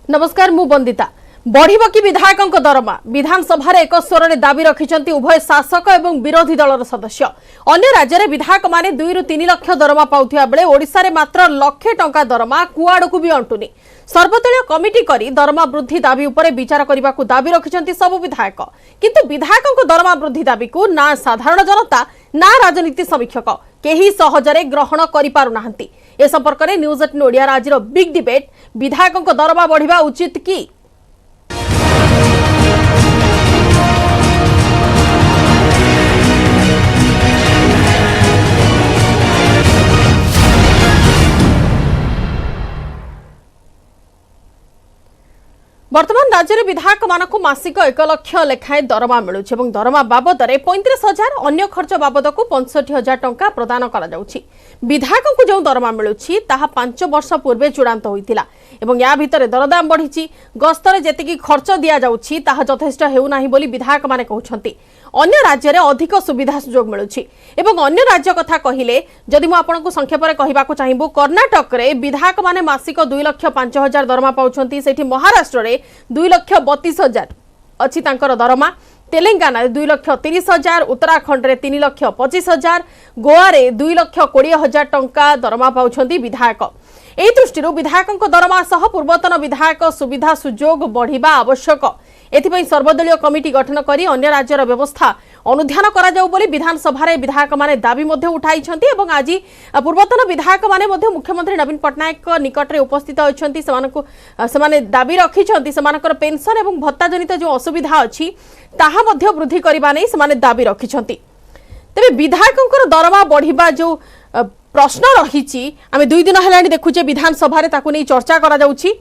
नमस्कार मु बंदिता बढ़िब कि विधायकों दरमा विधानसभा एक स्वर में दाबी रखिंट उभय शासक और विरोधी दलर सदस्य। अन्य राज्य में विधायक माने 2 ରୁ 3 लाख दरमा पाउथिबा बेले ओडिशा रे मात्र लक्षे टंका दरमा कुआडकू भी अंटुनी। सर्वदलीय कमिटी करी दरमा वृद्धि दाबी उपरे विचार करने को दाबी रखिंट सब विधायक, किंतु विधायकों दरमा वृद्धि दाबी को ना साधारण जनता ना राजनीति समीक्षक केही सहजरे ग्रहण करि पारु नाहंती। ए संपर्क में न्यूज 18 ओडिया आज बिग डिबेट विधायकों दरमा बढ़िबा उचित कि वर्तमान राज्य में विधायक मानक मासिक 1 लाख लेखाएं दरमा मिलूँ और दरमा बाबद 35,000 अन्य खर्च बाबद को 65,000 टंका प्रदान करा जाउछि। विधायकों को जो दरमा मिलूँ 5 वर्ष पूर्वे चूड़ांत होइतिला एवं या भितर दरदाम बढ़ी गस्तर जेतिकी खर्च दिया जाउछि ताहा यथेष्ट हेउनाही बोली विधायक माने कहउछंती। अन्य राज्य में अधिक सुविधा सुजोग मिलूँ एवं अन्य राज्य कथा कहिले जदि मु आपनको संक्षेप में कहबाको चाहिबो कर्नाटक रे विधायक माने मासिक 2,05,000 दरमा पाउछंती। सेठी महाराष्ट्र रे 2,32,000 अच्छी तांकर दरमा। तेलंगाना 2,30,000, उत्तराखंड रे 3,25,000, गोवा रे 2,20,000 टंका दरमा पाउछंती विधायक। एही दृष्टि विधायकों दरमा सह पूर्वतन विधायक सुविधा सुजोग बढ़िबा आवश्यक। एथिपई सर्वदलीय कमिटी गठन करी अन्य राज्यर व्यवस्था अनुध्यान करा जाऊ बोली विधानसभा रे विधायक माने दाबी मध्ये उठाइछंती एवं आज पूर्वतन विधायक माने मध्ये मुख्यमंत्री नवीन पटनायक निकट रे उपस्थित अछंती। सेमाने दाबी रखिछंती सेमानकर पेंशन एवं भत्ता जनित जो असुविधा अछि ताहा मध्ये वृद्धि करबा नै सेमाने दाबी रखिछंती। तबे विधायकों दरमा बढ़िबा जो प्रश्न रही आम 2 दिन है देखुचे विधानसभा रे ताकू नहीं चर्चा करा जाउछि,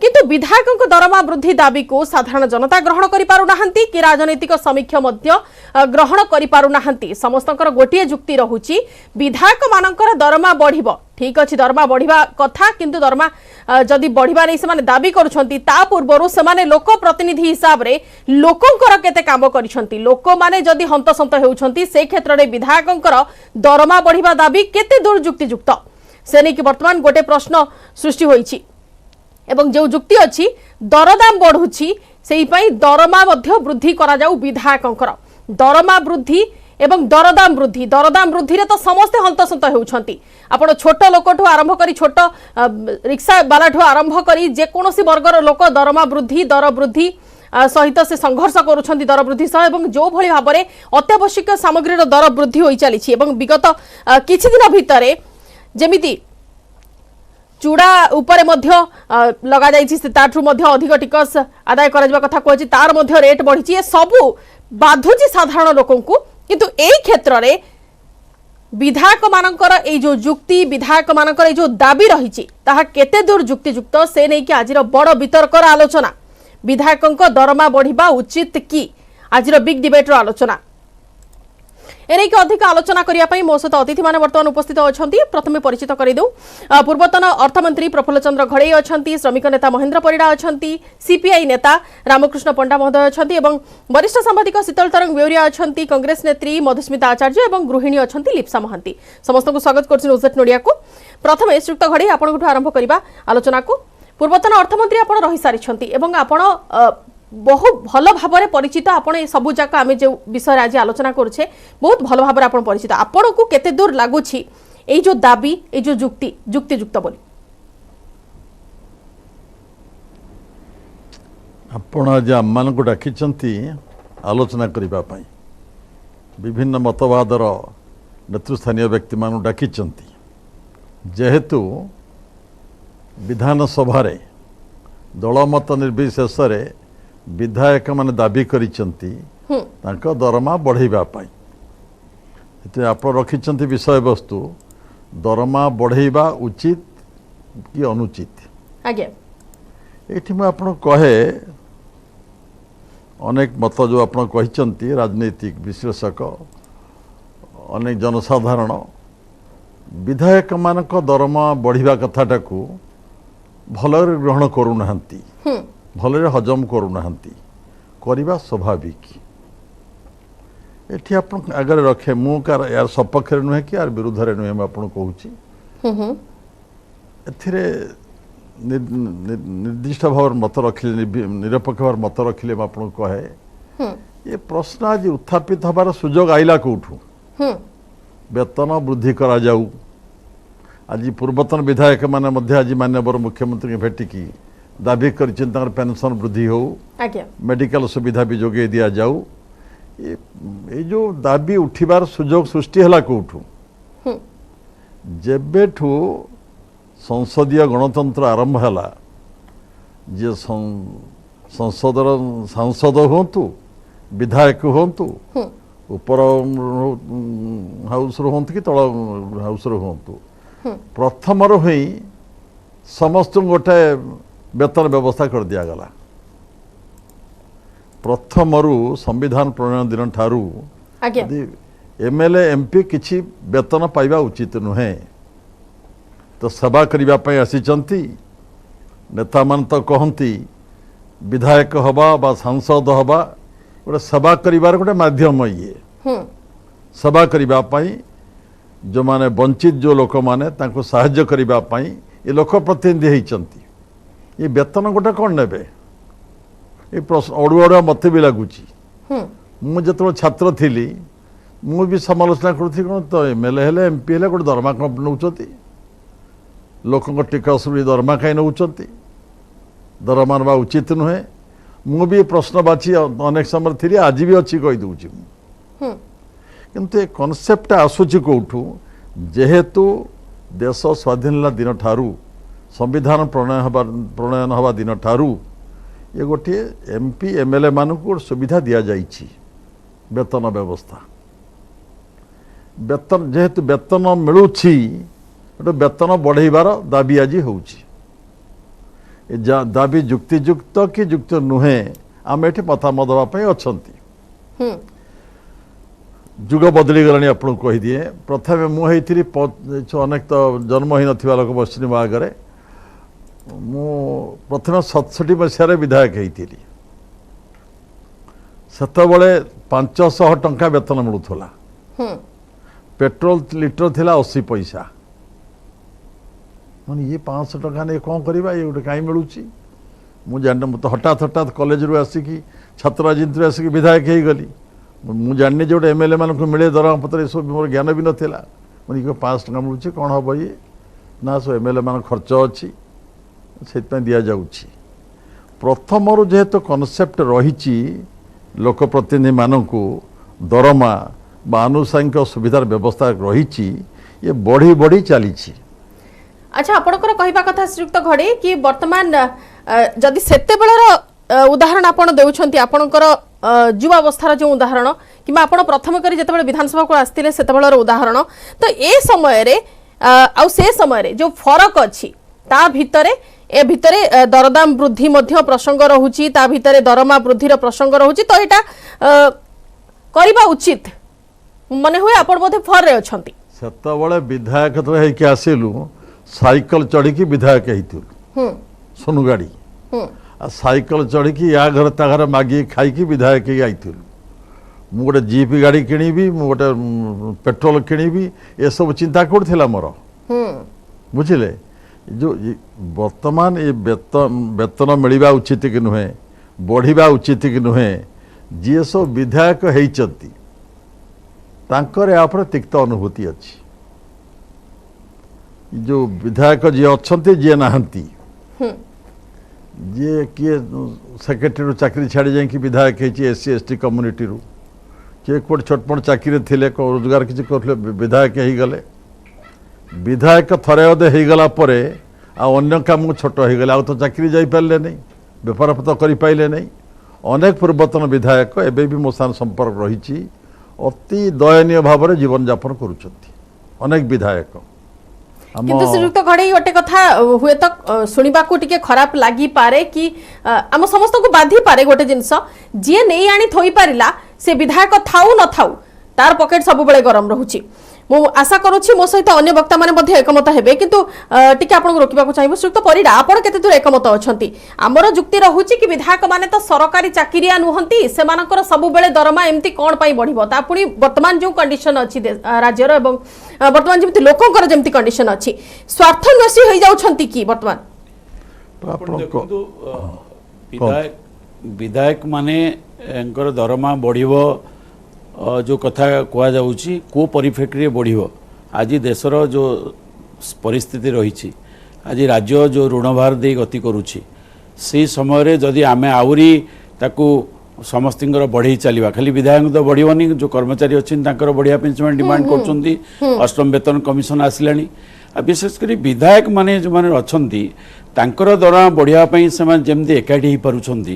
किंतु विधायकों दरमा वृद्धि दाबी को साधारण जनता ग्रहण करि पारु नाहंती कि राजनीतिक समीक्षा मध्य ग्रहण करि पारु नाहंती। समस्तकर गोटिए जुक्ति रहुछि विधायक मानकर दरमा बढ़िबो ठीक अछि, दरमा बढ़िबा कथा, किंतु दरमा जदि बढ़िबा नै सेमाने दाबी करूछंती ता पूर्वरु सेमाने लोक प्रतिनिधि हिसाब रे लोकंकर केते काम करिसंती। लोक माने जदि हंतसंत हेउछंती से क्षेत्र रे विधायकंकर दरमा बढ़िबा दाबी केते दूर जुक्तियुक्त से नै कि वर्तमान गोटे प्रश्न सृष्टि होईछि एवं जो जुक्ति अच्छी दरदाम बढ़ुछि सेही पई दरमा मध्य वृद्धि करा जाऊ विधायकंकर दरमा वृद्धि एवं दरदाम वृद्धि रे तो समस्ते हंतसंत हेउछंती। आपण छोट लोकठू आरंभ करी छोट रिक्शा वालाठू आरंभ करी जेकोसी वर्गर लोक दरमा वृद्धि दर वृद्धि सहित से संघर्ष करुछंती दर वृद्धि सह एवं जो भली भाबरे अत्यावश्यक सामग्रीर दर वृद्धि होई चलीछि एवं विगत किछि दिन भितरे जेमिति चूड़ा उपरे मध्य लगा जाइछि ताठू मध्य अधिक टिकस आदाय करा कथा कहछि तार मध्य रेट बढ़ी सबू बाधुची साधारण लोकन को, किंतु एई क्षेत्र रे विधायक मानकर ए जो जुक्ति विधायक मानकर ए जो दाबी रही ताहा केते दूर जुक्तियुक्त से नै कि आजिर बड़ वितर्कर आलोचना विधायकों दरमा बढ़िबा उचित कि आजिर बिग डिबेट रो आलोचना। एने के अधिक आलोचना करिया पई मो सहित अतिथि माने वर्तमान उपस्थित अछंती। प्रथमे परिचित करि दउ पूर्वतन अर्थमंत्री प्रफुल्ल चंद्र घड़ई अछंती, श्रमिक नेता महेंद्र परिडा अछंती, सीपीआई नेता रामकृष्ण पंडा महोदय अछंती एवं वरिष्ठ सांबादिक शीतल तरंग बेउरिया अछंती, कांग्रेस नेत्री मधुस्मिता आचार्य एवं गृहिणी अछंती लिप्सा महांती। समस्त को स्वागत करछि न्यूज 18 ओडिया को। प्रथमे श्रीयुक्त घड़ई आपनठु आरंभ करिबा आलोचना को। पूर्वतन अर्थमंत्री आपण रहि सारिछंती एवं आपण बहुत भल भाव परिचित आपण सबू जाक आम जो विषय आज आलोचना करुचे बहुत भल भाव आप परिचित। आपण को केते दूर लगुच ये जो दाबी ये जो जुक्तियुक्त बोली आपण आज आम मान को डाकिचंती आलोचना करिबा पई विभिन्न मतवादर नेतृस्थानीय व्यक्ति मान डाकिचंती जेहेतु विधानसभा रे दलमत निर्विशेष रे विधायक मान दाबी करिसंती तांको दरमा बढ़ाइबा पई एते आप रखिसंती विषय वस्तु दरमा बढ़ाइबा उचित कि अनुचित। आगे एठी मैं आपन कहे अनेक मत जो आपन कहिसंती राजनीतिक विश्लेषक अनेक जनसाधारण विधायक मानक दरमा बढ़िबा कथाटा को भल ग्रहण करू नाहंती, भलरे हजम करू नाहंती, करिबा स्वाभाविक। एठी आपन आगे रखे मु कार यार सपक्ष नुहे कि यार विरुद्ध नुहे मैं आपन कहूची एथिरे निर्दिष्ट भाव मत रखिले निरपेक्ष भाव मत रखिले आपको कहे ये प्रश्न आज उत्थापित हबार सुजोग आइला कोठू वेतन वृद्धि करा जाऊ आज पूर्वतन विधायक माने मध्य आज माननीय मुख्यमंत्री भेटिकी दाबी कर पेंशन वृद्धि हो मेडिकल सुविधा भी जोगे दिया जाऊ ये जो दाबी उठिबार सुजोग सृष्टि हला कोठू जेबेठू संसदीय गणतंत्र आरंभ है जे संसदर सांसद हूँ विधायक हूँ ऊपर हाउस हूँ कि तल हाउस हूँ प्रथम ही समस्त गोटे वेतन व्यवस्था कर दिया गला प्रथम संविधान प्रणयन दिन ठारू एमएलए एमपी किछि वेतन पाइबा उचित नुहे तो सेवा करने आसीचंती नेता मान तो कहती विधायक हवा बा सांसद हवा गोटे सेवा करिवार गोटे माध्यम ये सेवा करने जो माने वंचित जो लोक माने तांको साहाय्य करने ये लोक प्रतिनिधि होती ये वेतन गोटे कौन ने ये प्रश्न अड़ुआ अड़ुआ मत भी लगुच मुझे छात्र थी मु भी समालोचना करुँगी कौन तो एमएलए हेले एमपी हेले गोटे दरमा कौन नौ लोक टिकस दरमा कहीं नौ दरमा ना उचित नुहे मु भी प्रश्न बाची अनेक समय थी आज भी अच्छी कहीदे किंतु ये कनसेप्ट आसूची कौटू जेहेतु देश स्वाधीन दिन ठारू संविधान प्रणयन हवा दिन ठारू ये गोटे एमपी एमएलए मानक सुविधा दि जाइए वेतन व्यवस्था वेतन जेहेतु वेतन मिलूँ गोटे वेतन बढ़ेबार दाबी आज हो दाबी जुक्तियुक्त कि युक्त नुहे आम ये मतामत देवाई अच्छा जुग बदली गलानी आपको कहीदिए प्रथम मुझे अनेक तो जन्म ही ना लोक बस मो आगे मु प्रथम 67 मसीह विधायक होती सेतबले 500 टंका वेतन मिलूला पेट्रोल लिटर थिला 80 पैसा मैंने ये 500 टका नहीं कौन करवा ये गोटे कहीं मिलूँ मुझे तो हठात हठात कॉलेज रू आसिकी छात्र राजनीति आसिकी विधायक हो गली मुझे जानी जो एमएलए मान को मिले दरमा पत्र ये सब मोर ज्ञान भी नाला मैंने 5 टका मिलूँ कौन हम ये ना सब एमएलए मान खर्च अच्छी से दि जाऊँगी प्रथम जेहेतु कनसेप्ट रही लोक प्रतिनिधि मानक दरमा बा आनुषंगिक सुविधार व्यवस्था रही ये बढ़ी बढ़ी चली। अच्छा आपणकर कहवा कथा श्रीयुक्त घड़ी कि वर्तमान जदि सेते बेलर उदाहरण आपण देउछंती आपणकर युवावस्थार जो उदाहरण कि आपण प्रथम करी जेतेबेले विधानसभा को आस्तिले सेते बेलर उदाहरण तो ए समय रे आ से समय रे जो फरक अछि ता भितरे ए भितरे दरदाम वृद्धि मध्य प्रसंग रहुची ता भितरे दरमा वृद्धिर प्रसंग रहुची तो एटा करिबा उचित मने हुए आपण बोधे फर रे अछंती सेतबेले विधायक तो हे के आसिलु साइकिल चढ़ी विधायक होती सोनू गाड़ी साइकिल चढ़ी या घर ता घर मागी खाई विधायक आई मु गोटे जीप गाड़ी किणी मु गोटे पेट्रोल किणी ये सब चिंता करा मोर बुझे जो वर्तमान ये वेतन मिलवा उचित कि नुहे बढ़िया उचित कि नुहे जी सब विधायक होती तिक्त अनुभूति अच्छी जो विधायक जी अच्छा जी नहांती जी किए सेक्रेटरी चाकरी छाड़ी जाकि विधायक एससी एसटी कम्युनिटी रू किए कोट छोटमोट चाकरी थे रोजगार किसी कर विधायक हो गले विधायक थरे अधे हो गला अन्य काम छोट हो गले तो चाकरी जापारे नहीं बेपार पत्र कर नहीं अनेक पूर्वतन विधायक एवं भी मो साथ संपर्क रही अति दयनीय भाव में जीवन यापन करुँच अनेक विधायक किंतु श्रीयुक्त घड़े गोटे कथा हुए तो शुणा टिके खराब लगी पारे कि आम समस्त को बाधी पारे गोटे जिनस जी नहीं आनी थोई पारिला से विधायक थाऊ न थाऊ तार पॉकेट सब बेले गरम रहुची मु आशा करुछि मो सहित अन्य वक्ता माने मध्ये एकमत हेबे किंतु टिके आपन रोकिबा को चाहिबो श्रीयुक्त परिडा आपन केते दूर एकमत अछंती हमर जुक्ति रहुछि कि विधायक माने तो सरकारी चाकरिया नुहंती से मानकर सब बेले दरमा एमती कोन पई बढ़िबो ता पुनी वर्तमान जो कंडीशन अछि राज्यर एवं वर्तमान जेमती लोकंकर जेमती कंडीशन अछि स्वार्थन्वेषी होई जाउछंती कि वर्तमान ଦେଖନ୍ତୁ ବିଧାୟକ ବିଧାୟକ ମାନେ ଦରମା ବଢ଼ିବ जो कथा कहुच्छी को परिप्रेक्षी बढ़ आज देशर जो परिस्थिति रही आज राज्य जो ऋण भार दे गति करुच्ची से समय जदि आम आहरी ताकू समस्त बढ़े चलवा खाली विधायक तो बढ़ोनी जो कर्मचारी अच्छी बढ़िया से डिमांड कर अष्टम वेतन कमिशन आसला विशेषकर विधायक माने जो माने अच्छी तांकर दरमा बढ़ियापी से जमी एकाठी हो पारुछंती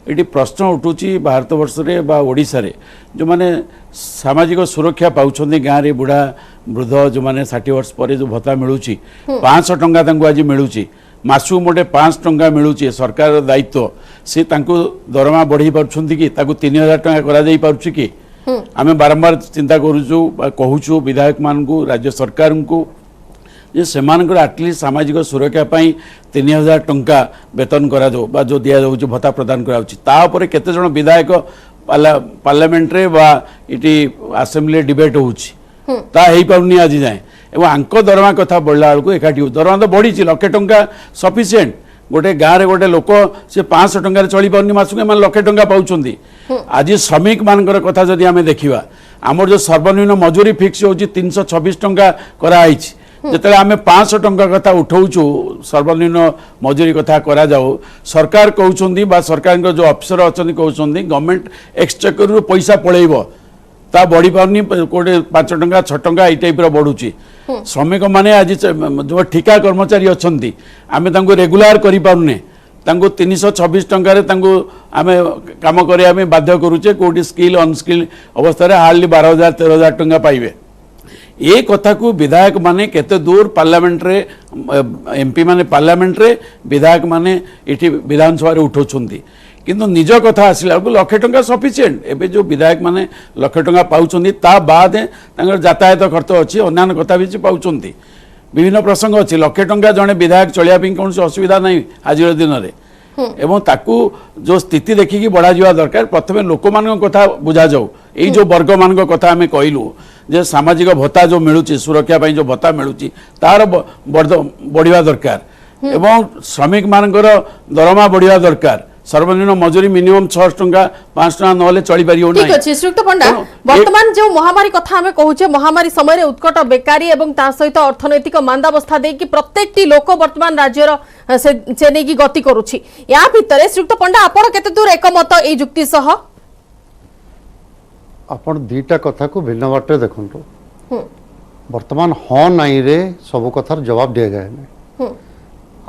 ये प्रश्न उठूची भारत वर्ष रे बा ओडिशा रे जो माने सामाजिक सुरक्षा पाउछंती गाँव रे बुढ़ा वृद्ध जो माने 60 वर्ष पर जो भत्ता मिलूची 500 टंका तांको आज मिलूची मासु मोटे 5 टंका मिलूची सरकार दायित्व से तांको दरमा बढ़ी पारुछंती कि ताकू 3000 टंका करा जाई पारुची कि आमे बारंबार चिंता करूछु कहूछु विधायक मान को राज्य सरकार को जे सेमानकर आटलिस्ट सामाजिक सुरक्षा 3000 टंका वेतन करा जाओ बा जो दिया जाउछ भत्ता प्रदान करा जाउछ ता ऊपर केते जण विधायक पार्लियामेंट रे बा इटी असेंबली डिबेट होउछ ता हेई पाउनी आज जाए एवं आंक दरमा कथा बढ़ला बेलू एकाठी दरमा तो बढ़ी 1,00,000 टंका सफिशिएंट गोटे गाँव रे गोटे लोक से 500 टंका चली पाउनी मासुक एमान 1,00,000 टंका पाउछंती आज श्रमिक मानकर कथा जदि आमे देखिबा हमर जो सर्वनिम्न मजूरी फिक्स होउची 326 टंका करा आइछ जिते आम 500 टंका कथा उठाऊचु सर्वनिम्न मजूरी कथा करा जाओ सरकार कहउछंती बा सरकार जो अफिसर अछंती कहउछंती गवर्नमेंट एक्सचेकर रु पैसा पळेइबो ता बढ़ी पाउनी कोटे 5 टंका 6 टंका ई टाइप रो बढ़ुची श्रमिक माने आज जो ठिका कर्मचारी अछंती आमे तांको रेगुलर करि पाउने तांको 326 टंका रे तांको आमे काम करे आमे बाध्य करूचे कोटी स्किल अनस्किल अवस्था रे हार्डली 12,000 13,000 टंका पाइबे ये कथा को विधायक माने केते दूर पार्लियामेंट रे एमपी माने पार्लियामेंट रे विधायक माने इठी विधानसभा रे उठौछंती किंतु निज कथा आसिला को 1,00,000 टंका सफिशिएंट एबे जो विधायक माने 1,00,000 टंका पाउछंती ता बाद तांगर यातायात खर्च अछि अन्य कथा भी पाउछंती विभिन्न प्रसंग अछि 1,00,000 टंका जने विधायक चलिया पिन कोन असुविधा नहीं आज दिन रे एवं ताकू जो स्थिति देखिकी बढ़ा जावा दरकार प्रथमे लोक मान कथा बुझा जाऊ एई जो वर्ग मान कथा आमे कहलु जे सामाजिक भत्ता जो मिलूची सुरक्षा जो भत्ता मिलूची तार बढ़िया दरकार एवं श्रमिक मानकर दरमा बढ़िया दरकार सर्वनिम्न मजूरी मिनिमम 6 टंका 5 टंका नले चली परियो ठीक अछि श्रीयुक्त पंडा वर्तमान जो महामारी कथा हमें कहूचे महामारी समय रे उत्कट बेकारी एवं ता सहित अर्थनैतिक मांदावस्था दे कि प्रत्येकटी लोक वर्तमान राज्यर से नै कि गति करूची या भितरे श्रीयुक्त पंडा आपण केते दूर एकमत ए जुक्ति सह आपण दीटा कथा को भिन्न बाटे देखंतु वर्तमान हाँ नाई रे सब कथार जवाब दिया जाए ना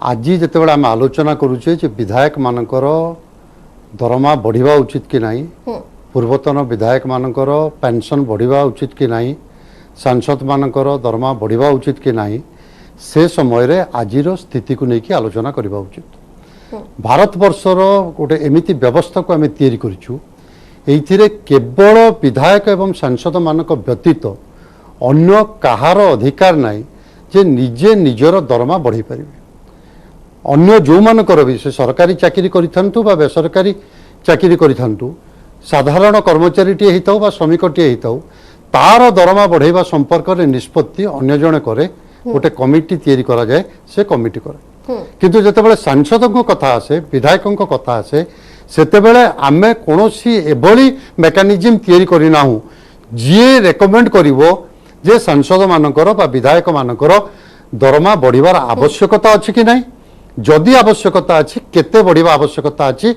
आज जिते बड़े आम आलोचना करुचे जे विधायक मानकर दरमा बढ़िबा उचित कि नहीं पूर्वतन विधायक मानकर पेंशन बढ़िबा उचित कि नहीं सांसद मानकर दरमा बढ़िबा उचित कि नहीं से समय रे आजिर स्थिति को लेकिन आलोचना करबा उचित भारत वर्षर गोटे एमिति व्यवस्था को आम तैयारी करिछु एइथिरे केवल विधायक एवं सांसद मानक व्यतीत अन्य कहार अधिकार नहीं जे निजे निजर दरमा बढ़ी पारिबे अन्य जो मानकर भी से सरकारी चाकरी करिथांतु बा बेसरकारी चाकरी करिथांतु साधारण कर्मचारीटी हेताउ बा श्रमिकटी हेताउ तार दरमा बढ़ेबा संपर्क रे निष्पत्ति अन्य जणे करे गोटे कमिटी तैयारी करा जाए से कमिटी करे किंतु जेतेबेले सांसदक कथा आसे विधायकक कथा आसे सेतेबेले आमे कोनोसी एभली मेकानिजम तैयारी करिनाहु जे रेकमेंड करिवो जे सांसद मानकर बा विधायक मानकर दरमा बढ़िबार आवश्यकता अछि कि नहीं जदि आवश्यकता अछि केते बढ़िबा आवश्यकता अछि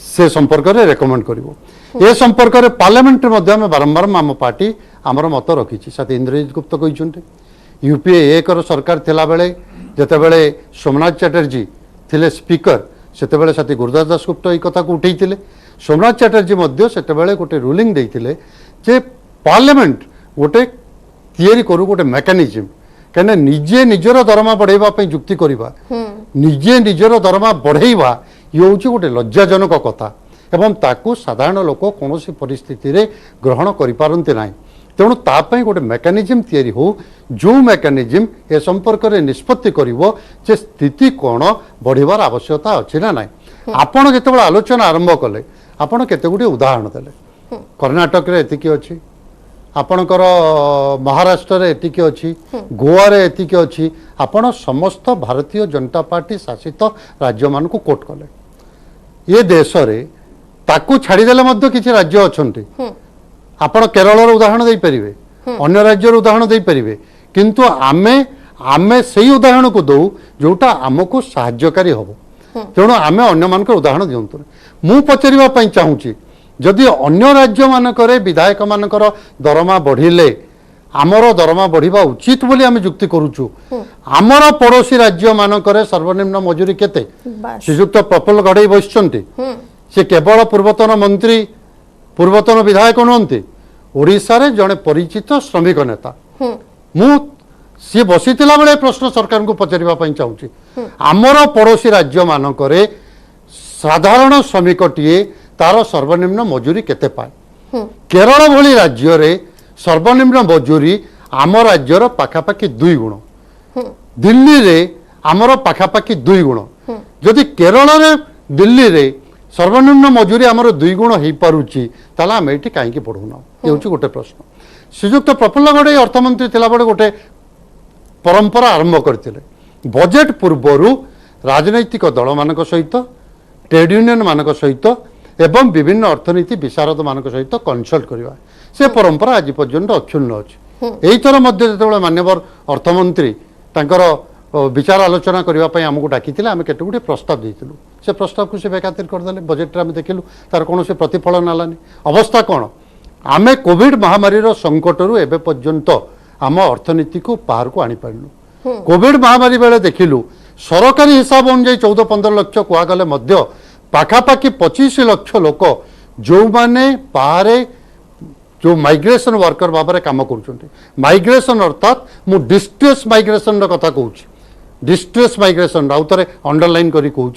से संपर्क रे रेकमेंड करिवो ए संपर्क रे पार्लियामेंट रे मध्ये हम बारंबार आम पार्टी आमर मत रखिछि साथ इंद्रजीत गुप्ता कहिसुंटे यूपीए एकर सरकार थिला बेले जेतेबेले सोमनाथ चैटर्जी थिले स्पीकर सेतेबेले साथी गुरुदास दासगुप्ता ए कथा को उठैतिले सोमनाथ चैटर्जी मध्ये सेतेबेले गोटे रूलिंग दैतिले जे पार्लियामेंट गोटे तैयारी करू गोटे मेकानिजम कहना निजे निजर दरमा बढ़ेबा पे जुक्ति करिबा निजे निजर दरमा बढ़ेबा ये होची गोटे लज्जाजनक कथा एवं ताकू साधारण लोक कोनोसी परिस्थिति रे ग्रहण करि पारंते नाही तेणु तापाई गोटे मेकानिजम तैयारी हो जो मेकानिजम ए संपर्क रे निष्पत्ति करिवो जे स्थिति कोन बढ़िबार आवश्यकता अछि ना नाही आपण जेतेबेला आलोचना आरंभ कले आपण केते गुडी उदाहरण देले कर्नाटक रे एतिकी अछि ଆପଣଙ୍କର ମହାରାଷ୍ଟ୍ରରେ ଏତିକି ଅଛି, ଗୋଆରେ ଏତିକି ଅଛି। ଆପଣ ସମସ୍ତ ଭାରତୀୟ ଜନତା ପାର୍ଟି ଶାସିତ ରାଜ୍ୟମାନଙ୍କୁ କୋଟ୍ କଲେ। ଏ ଦେଶରେ ତାକୁ ଛାଡ଼ିଦେଲେ ମଧ୍ୟ କିଛି ରାଜ୍ୟ ଅଛନ୍ତି। ଆପଣ କେରଳର ଉଦାହରଣ ଦେଇପାରିବେ, ଅନ୍ୟ ରାଜ୍ୟର ଉଦାହରଣ ଦେଇପାରିବେ, କିନ୍ତୁ ଆମେ ସେଇ ଉଦାହରଣକୁ ଦଉ ଯୋଉଟା ଆମକୁ ସାହାଯ୍ୟକାରୀ ହେବ। ତେଣୁ ଆମେ ଅନ୍ୟମାନଙ୍କର ଉଦାହରଣ ଦିଅନ୍ତୁ। ମୁଁ ପଚାରିବା ପାଇଁ ଚାହୁଁଛି, ଯଦି ଅନ୍ୟ ରାଜ୍ୟମାନଙ୍କରେ ବିଧାୟକମାନଙ୍କର ଦରମା ବଢ଼ିଲେ ଆମର ଦରମା ବଢ଼ିବା ଉଚିତ ବୋଲି ଆମେ ଯୁକ୍ତି କରୁଛୁ, ଆମର ପଡ଼ୋଶୀ ରାଜ୍ୟମାନଙ୍କରେ ସର୍ବନିମ୍ନ ମଜୁରୀ କେତେ? ବାସ୍। ଶ୍ରୀଯୁକ୍ତ ପ୍ରଫୁଲ୍ଲ ଗଡ଼େଇ ବସିଛନ୍ତି, ସେ କେବଳ ପୂର୍ବତନ ମନ୍ତ୍ରୀ, ପୂର୍ବତନ ବିଧାୟକ ନୁହନ୍ତି, ଓଡ଼ିଶାରେ ଜଣେ ପରିଚିତ ଶ୍ରମିକ ନେତା। ମୁଁ ସିଏ ବସିଥିଲା ବେଳେ ପ୍ରଶ୍ନ ସରକାରଙ୍କୁ ପଚାରିବା ପାଇଁ ଚାହୁଁଛି, ଆମର ପଡ଼ୋଶୀ ରାଜ୍ୟମାନଙ୍କରେ ସାଧାରଣ ଶ୍ରମିକଟିଏ ତାର ସର୍ବନିମ୍ନ ମଜୁରୀ କେତେ ପାଏ? କେରଳ ଭଳି ରାଜ୍ୟରେ ସର୍ବନିମ୍ନ ମଜୁରୀ ଆମ ରାଜ୍ୟର ପାଖାପାଖି 2 ଗୁଣ, ଦିଲ୍ଲୀରେ ଆମର ପାଖାପାଖି 2 ଗୁଣ। ଯଦି କେରଳରେ ଦିଲ୍ଲୀରେ ସର୍ବନିମ୍ନ ମଜୁରୀ ଆମର 2 ଗୁଣ ହେଇପାରୁଛି, ତାହେଲେ ଆମେ ଏଠି କାହିଁକି ପଢ଼ୁନା? ଏ ହେଉଛି ଗୋଟେ ପ୍ରଶ୍ନ। ଶ୍ରୀଯୁକ୍ତ ପ୍ରଫୁଲ୍ଲ ଗଡ଼େଇ ଅର୍ଥମନ୍ତ୍ରୀ ଥିଲାବେଳେ ଗୋଟେ ପରମ୍ପରା ଆରମ୍ଭ କରିଥିଲେ, ବଜେଟ୍ ପୂର୍ବରୁ ରାଜନୈତିକ ଦଳମାନଙ୍କ ସହିତ, ଟ୍ରେଡ୍ ୟୁନିୟନ ମାନଙ୍କ ସହିତ ଏବଂ ବିଭିନ୍ନ ଅର୍ଥନୀତି ବିଶାରଦମାନଙ୍କ ସହିତ କନସଲ୍ଟ କରିବା। ସେ ପରମ୍ପରା ଆଜି ପର୍ଯ୍ୟନ୍ତ ଅକ୍ଷୁଣ୍ଣ ଅଛି। ଏଇଥର ମଧ୍ୟ ଯେତେବେଳେ ମାନ୍ୟବର ଅର୍ଥମନ୍ତ୍ରୀ ତାଙ୍କର ବିଚାର ଆଲୋଚନା କରିବା ପାଇଁ ଆମକୁ ଡାକିଥିଲେ, ଆମେ କେତେ ଗୁଡ଼ିଏ ପ୍ରସ୍ତାବ ଦେଇଥିଲୁ। ସେ ପ୍ରସ୍ତାବକୁ ସେ ବେଖାତିର କରିଦେଲେ। ବଜେଟ୍ରେ ଆମେ ଦେଖିଲୁ ତାର କୌଣସି ପ୍ରତିଫଳନ ହେଲାନି। ଅବସ୍ଥା କ'ଣ? ଆମେ କୋଭିଡ ମହାମାରୀର ସଙ୍କଟରୁ ଏବେ ପର୍ଯ୍ୟନ୍ତ ଆମ ଅର୍ଥନୀତିକୁ ବାହାରକୁ ଆଣିପାରିଲୁ। କୋଭିଡ ମହାମାରୀ ବେଳେ ଦେଖିଲୁ ସରକାରୀ ହିସାବ ଅନୁଯାୟୀ 14-15 ଲକ୍ଷ କୁହାଗଲେ ମଧ୍ୟ ପାଖାପାଖି 25 ଲକ୍ଷ ଲୋକ ଯେଉଁମାନେ ବାହାରେ जो माइग्रेशन वर्कर भाव कम कर माइग्रेशन अर्थात मु डिस्ट्रेस माइग्रेशन कथा कहूँ डिस्ट्रेस माइग्रेशन आउ थे अंडरलाइन करी कहूँ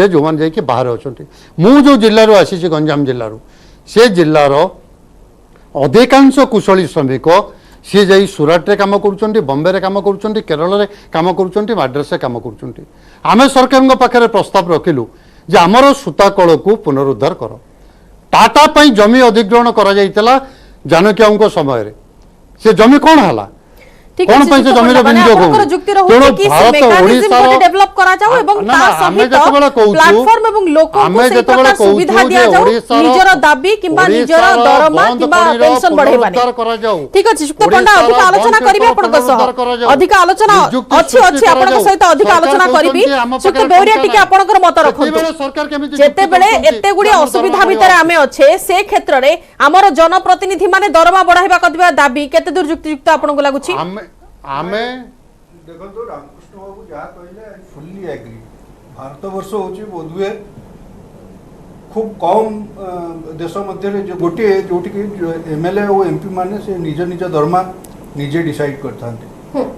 जो मैंने जाकि बाहर अच्छा मु जो जिलूर आसी गंजाम जिलूर से जिलार अधिकांश कुशली श्रमिक सी जा सुरत कम कर बम्बे कम कर केरल कम कर माड्रास कम कर आम सरकार पाखे प्रस्ताव रखिलु जे आमर सूताकल को पुनरुद्धार कर टाटा पाई जमी अधिग्रहण करा जानकी समय से जमी कौन है कौन से जमीर विनियोग अधिक आलोचना अच्छी अच्छी आपन सहित अधिक आलोचना करिबी सुक्त बेउरिया टिके आपनकर मत रखंतु जेते बेले एते गुडी असुविधा भितर आमे अच्छे से क्षेत्र रे हमर जनप्रतिनिधि माने दरमा बढ़ाइबा कतबा दाबी केते दूर युक्तियुक्त आपनको लागुची आमे देखो रामकृष्ण बाबू जहाँ कहले फुल्ली एग्री भारत वर्ष होची बोधुए खूब कम देश मध्य जो गोटे जोटी एमएलए और एमपी माने से निज निज दरमा निजे डिसाइड करता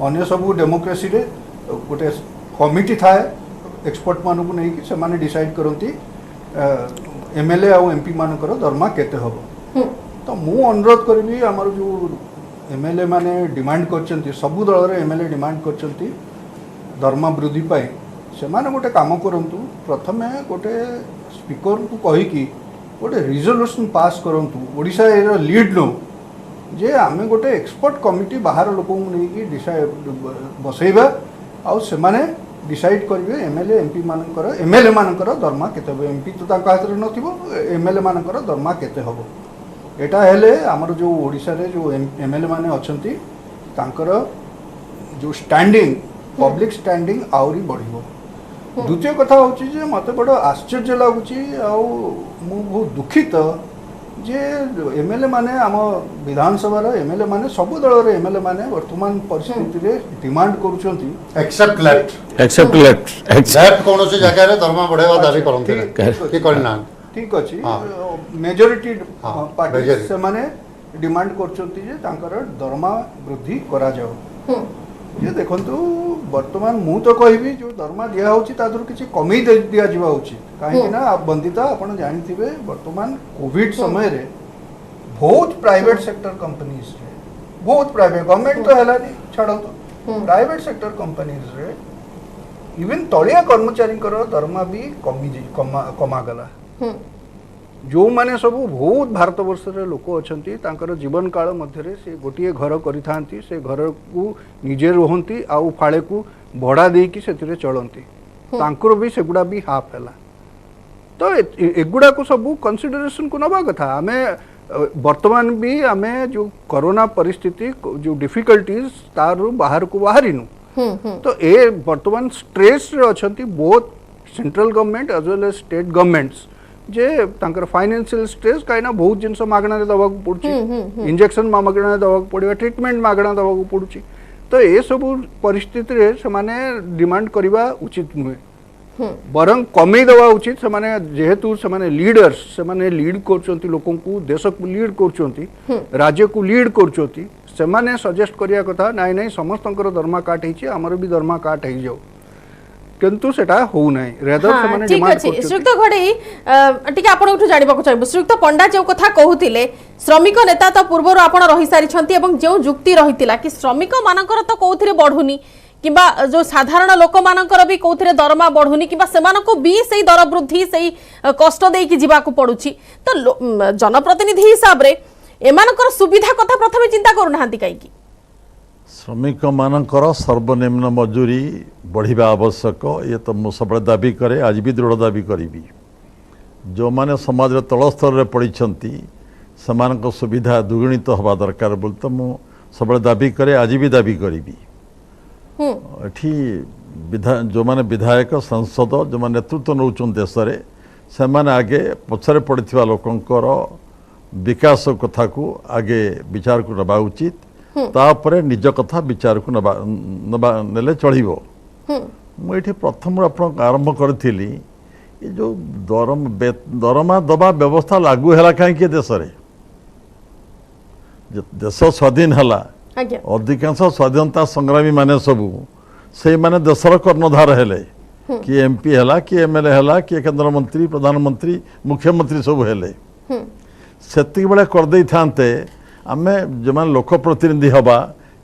अन्य सब डेमोक्रेसी रे गोटे कमिटी थाए एक्सपर्ट मान को नहीं से माने डिसाइड करती एमएलए और एमपी मानकर दरमा केते हबो तो मु अनुरोध करी आमर जो एमएलए माने डिमांड करचंती सबु दल रे एमएलए डिमांड करचंती दरमा वृद्धि पाई से माने गोटे काम करंतु प्रथमे गोटे स्पीकर को कहि कि गोटे रिजोल्यूशन पास करंतु ओडिशा एरो लीड नो जे आमे गोटे एक्सपर्ट कमिटी बाहर लोक नहीं कि डिसाइड बसैबा आ से माने डिसाइड करिवे एमएलए एमपी मानकर एमएलए मानकर दरमा केते हो एमपी तो ताका हाथ रे नथिबो एमएलए मानकर दरमा केते हबो एटा हेले आमर जो ओडिशा रे जो एमएलए माने अछंती तांकर जो स्टैंडिंग पब्लिक स्टैंडिंग आउरी बढ़िबो द्वितीय कथा होची जे मते बड़ आश्चर्य लागुची आ मु बहुत दुखित जे एमएलए माने आम विधानसभा रे एमएलए माने सब दल रे एमएलए माने वर्तमान परिस्थिति रे डिमांड करूचंती एक्सेप्ट लेफ्ट कौन से जगह रे दरमा बढ़ावा दाबी करंते कि करना ठीक अच्छी मेजोरिटी पार्टी से माने डिमांड करचंती जे तांकर दरमा वृद्धि करा जाओ ये देखंतु वर्तमान मु तो कहबी जो दरमा दिया होची तादर किछि कमी दिया जिवा होची काहे ना आप बंदिता आपण जानिथिबे वर्तमान कोविड समय रे बहुत प्राइवेट सेक्टर कंपनीज रे बहुत प्राइवेट गवर्नमेंट तो हैला नहीं छाड़ो तो प्राइवेट सेक्टर कंपनीज रे इवन तळिया कर्मचारी दरमा भी कमा गला जो माने सब बहुत भारत वर्ष लोक अछंती तांकर जीवन काल मध्यरे से गोटे घर करिथांती से घर को निजे रहंती आउ फाळे को भड़ा देकी सेतिरे चलंती तांकर भी सेगुडा भी हाफ हैला तो एगुडा को सब कंसीडरेशन को नबा कथा आमे वर्तमान भी आमे जो कोरोना परिस्थिति जो डिफिकल्टीज तारु बाहर को बाहरिनु तो ए वर्तमान स्ट्रेस रे अछंती both central government as well as state governments जे तांकर फाइनेंशियल स्ट्रेस काइना बहुत जिनस मागणा दवा को पड़ुची इंजेक्शन मागणा दवा को पड़िबा ट्रीटमेंट मागणा दवा को पड़ुची तो ए सब परिस्थिति रे से माने डिमांड करबा उचित नुहे बरं कमे दवा उचित से माने जेहेतु से माने लीडर्स से माने लीड करचंती लोकन को देश को लीड करचंती राज्य को लीड करचंती से माने सजेस्ट करिया कथा नाइ नाइ समस्तंकर दरमा काट हिची हमर भी दरमा काट हे जाऊ किंतु सेटा हो नाही रेदर से माने ठीक डिमांड अछि करचंती श्रीयुक्त घड़ई टिके आपन जानिबा को चाहबो श्रीयुक्त पंडा जो कथा कहूतिले श्रमिक नेता तो पूर्व आपण रही सारी छंती एवं जो जुक्ति रहितिला कि श्रमिक मानकर तो कोउथिरे बढ़ुनी किबा जो साधारण लोक मानकर भी कोउथिरे दरमा बढ़ुनी किबा सेमानको भी सेही दर वृद्धि सेही कष्ट देई कि जीवा को पडुची तो जनप्रतिनिधि हिसाब रे एमानकर सुविधा कथा प्रथमे चिंता करू नाहंती काई कि श्रमिक मानकर सर्वनिम्न मजूरी बढ़िबा आवश्यक ये तो मु सब दाबी करे आज भी दृढ़ दाबी करी जो माने समाज रे तल स्तर रे पड़िछंती समान सुविधा दुगुणित हवा दरकार बोल तो मु सब दाबी करे आज भी दाबी करी एठी जो माने विधायक संसद जो माने नेतृत्व नौचन देश रे से माने आगे पछरे पड़िथिबा लोकंकर विकास कथा को आगे विचार को नबा उचित तापरे निज कथा विचार को नबा नेले चढ़िबो मुझे प्रथम आपन आरंभ करथिली ये जो दरमा दबा व्यवस्था लागू हैला काहे के देश रे देश स्वाधीन हैला अधिकांश स्वाधीनता संग्रामी माने सबू से माने देशर कर्णधार हेले कि एमपी हैला कि एमएलए हैला कि केंद्र मंत्री प्रधानमंत्री मुख्यमंत्री सब हेले सेति बेले कर देई थांते आमे जमान लोक प्रतिनिधि हवा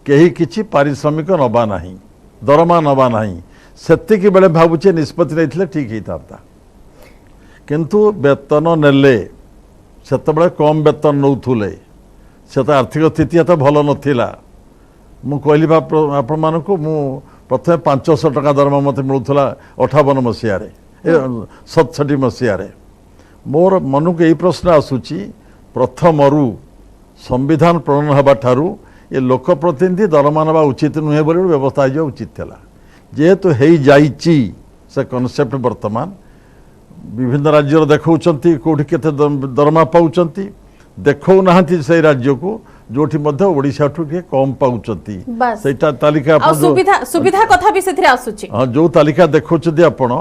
केही किछि पारिश्रमिक नबा नाही दरमा नबा नाही सेति बेले भाबुचे निष्पत्ति नैथिले ठीक ही थाता किंतु वेतन नेले सेते बेले कम वेतन नौथुले से आर्थिक स्थिति तो भल नथिला मु कहली आपण मानकु मु प्रथमे 500 टका दरमा मते मिलुथला 58 मसिया रे 67 मसिया रे मोर मन को यही प्रश्न आसुची प्रथमरु संविधान प्रणयन हवा ठारू ये लोक प्रतिनिधि दरमा नवा उचित नुहे बोली व्यवस्था जो उचित थिला जेहेतु हेई जाइची से कॉन्सेप्ट वर्तमान विभिन्न राज्य देखौचंती कोठी केते दरमा पाउचंती देखौ नाहंती से राज्य को जोठी मध्य ओडिशा ठु के कम पाउचंती सेटा तालिका आ सुविधा सुविधा कथा भी सेथरे आसुची हां जो तालिका देखौचंती आपण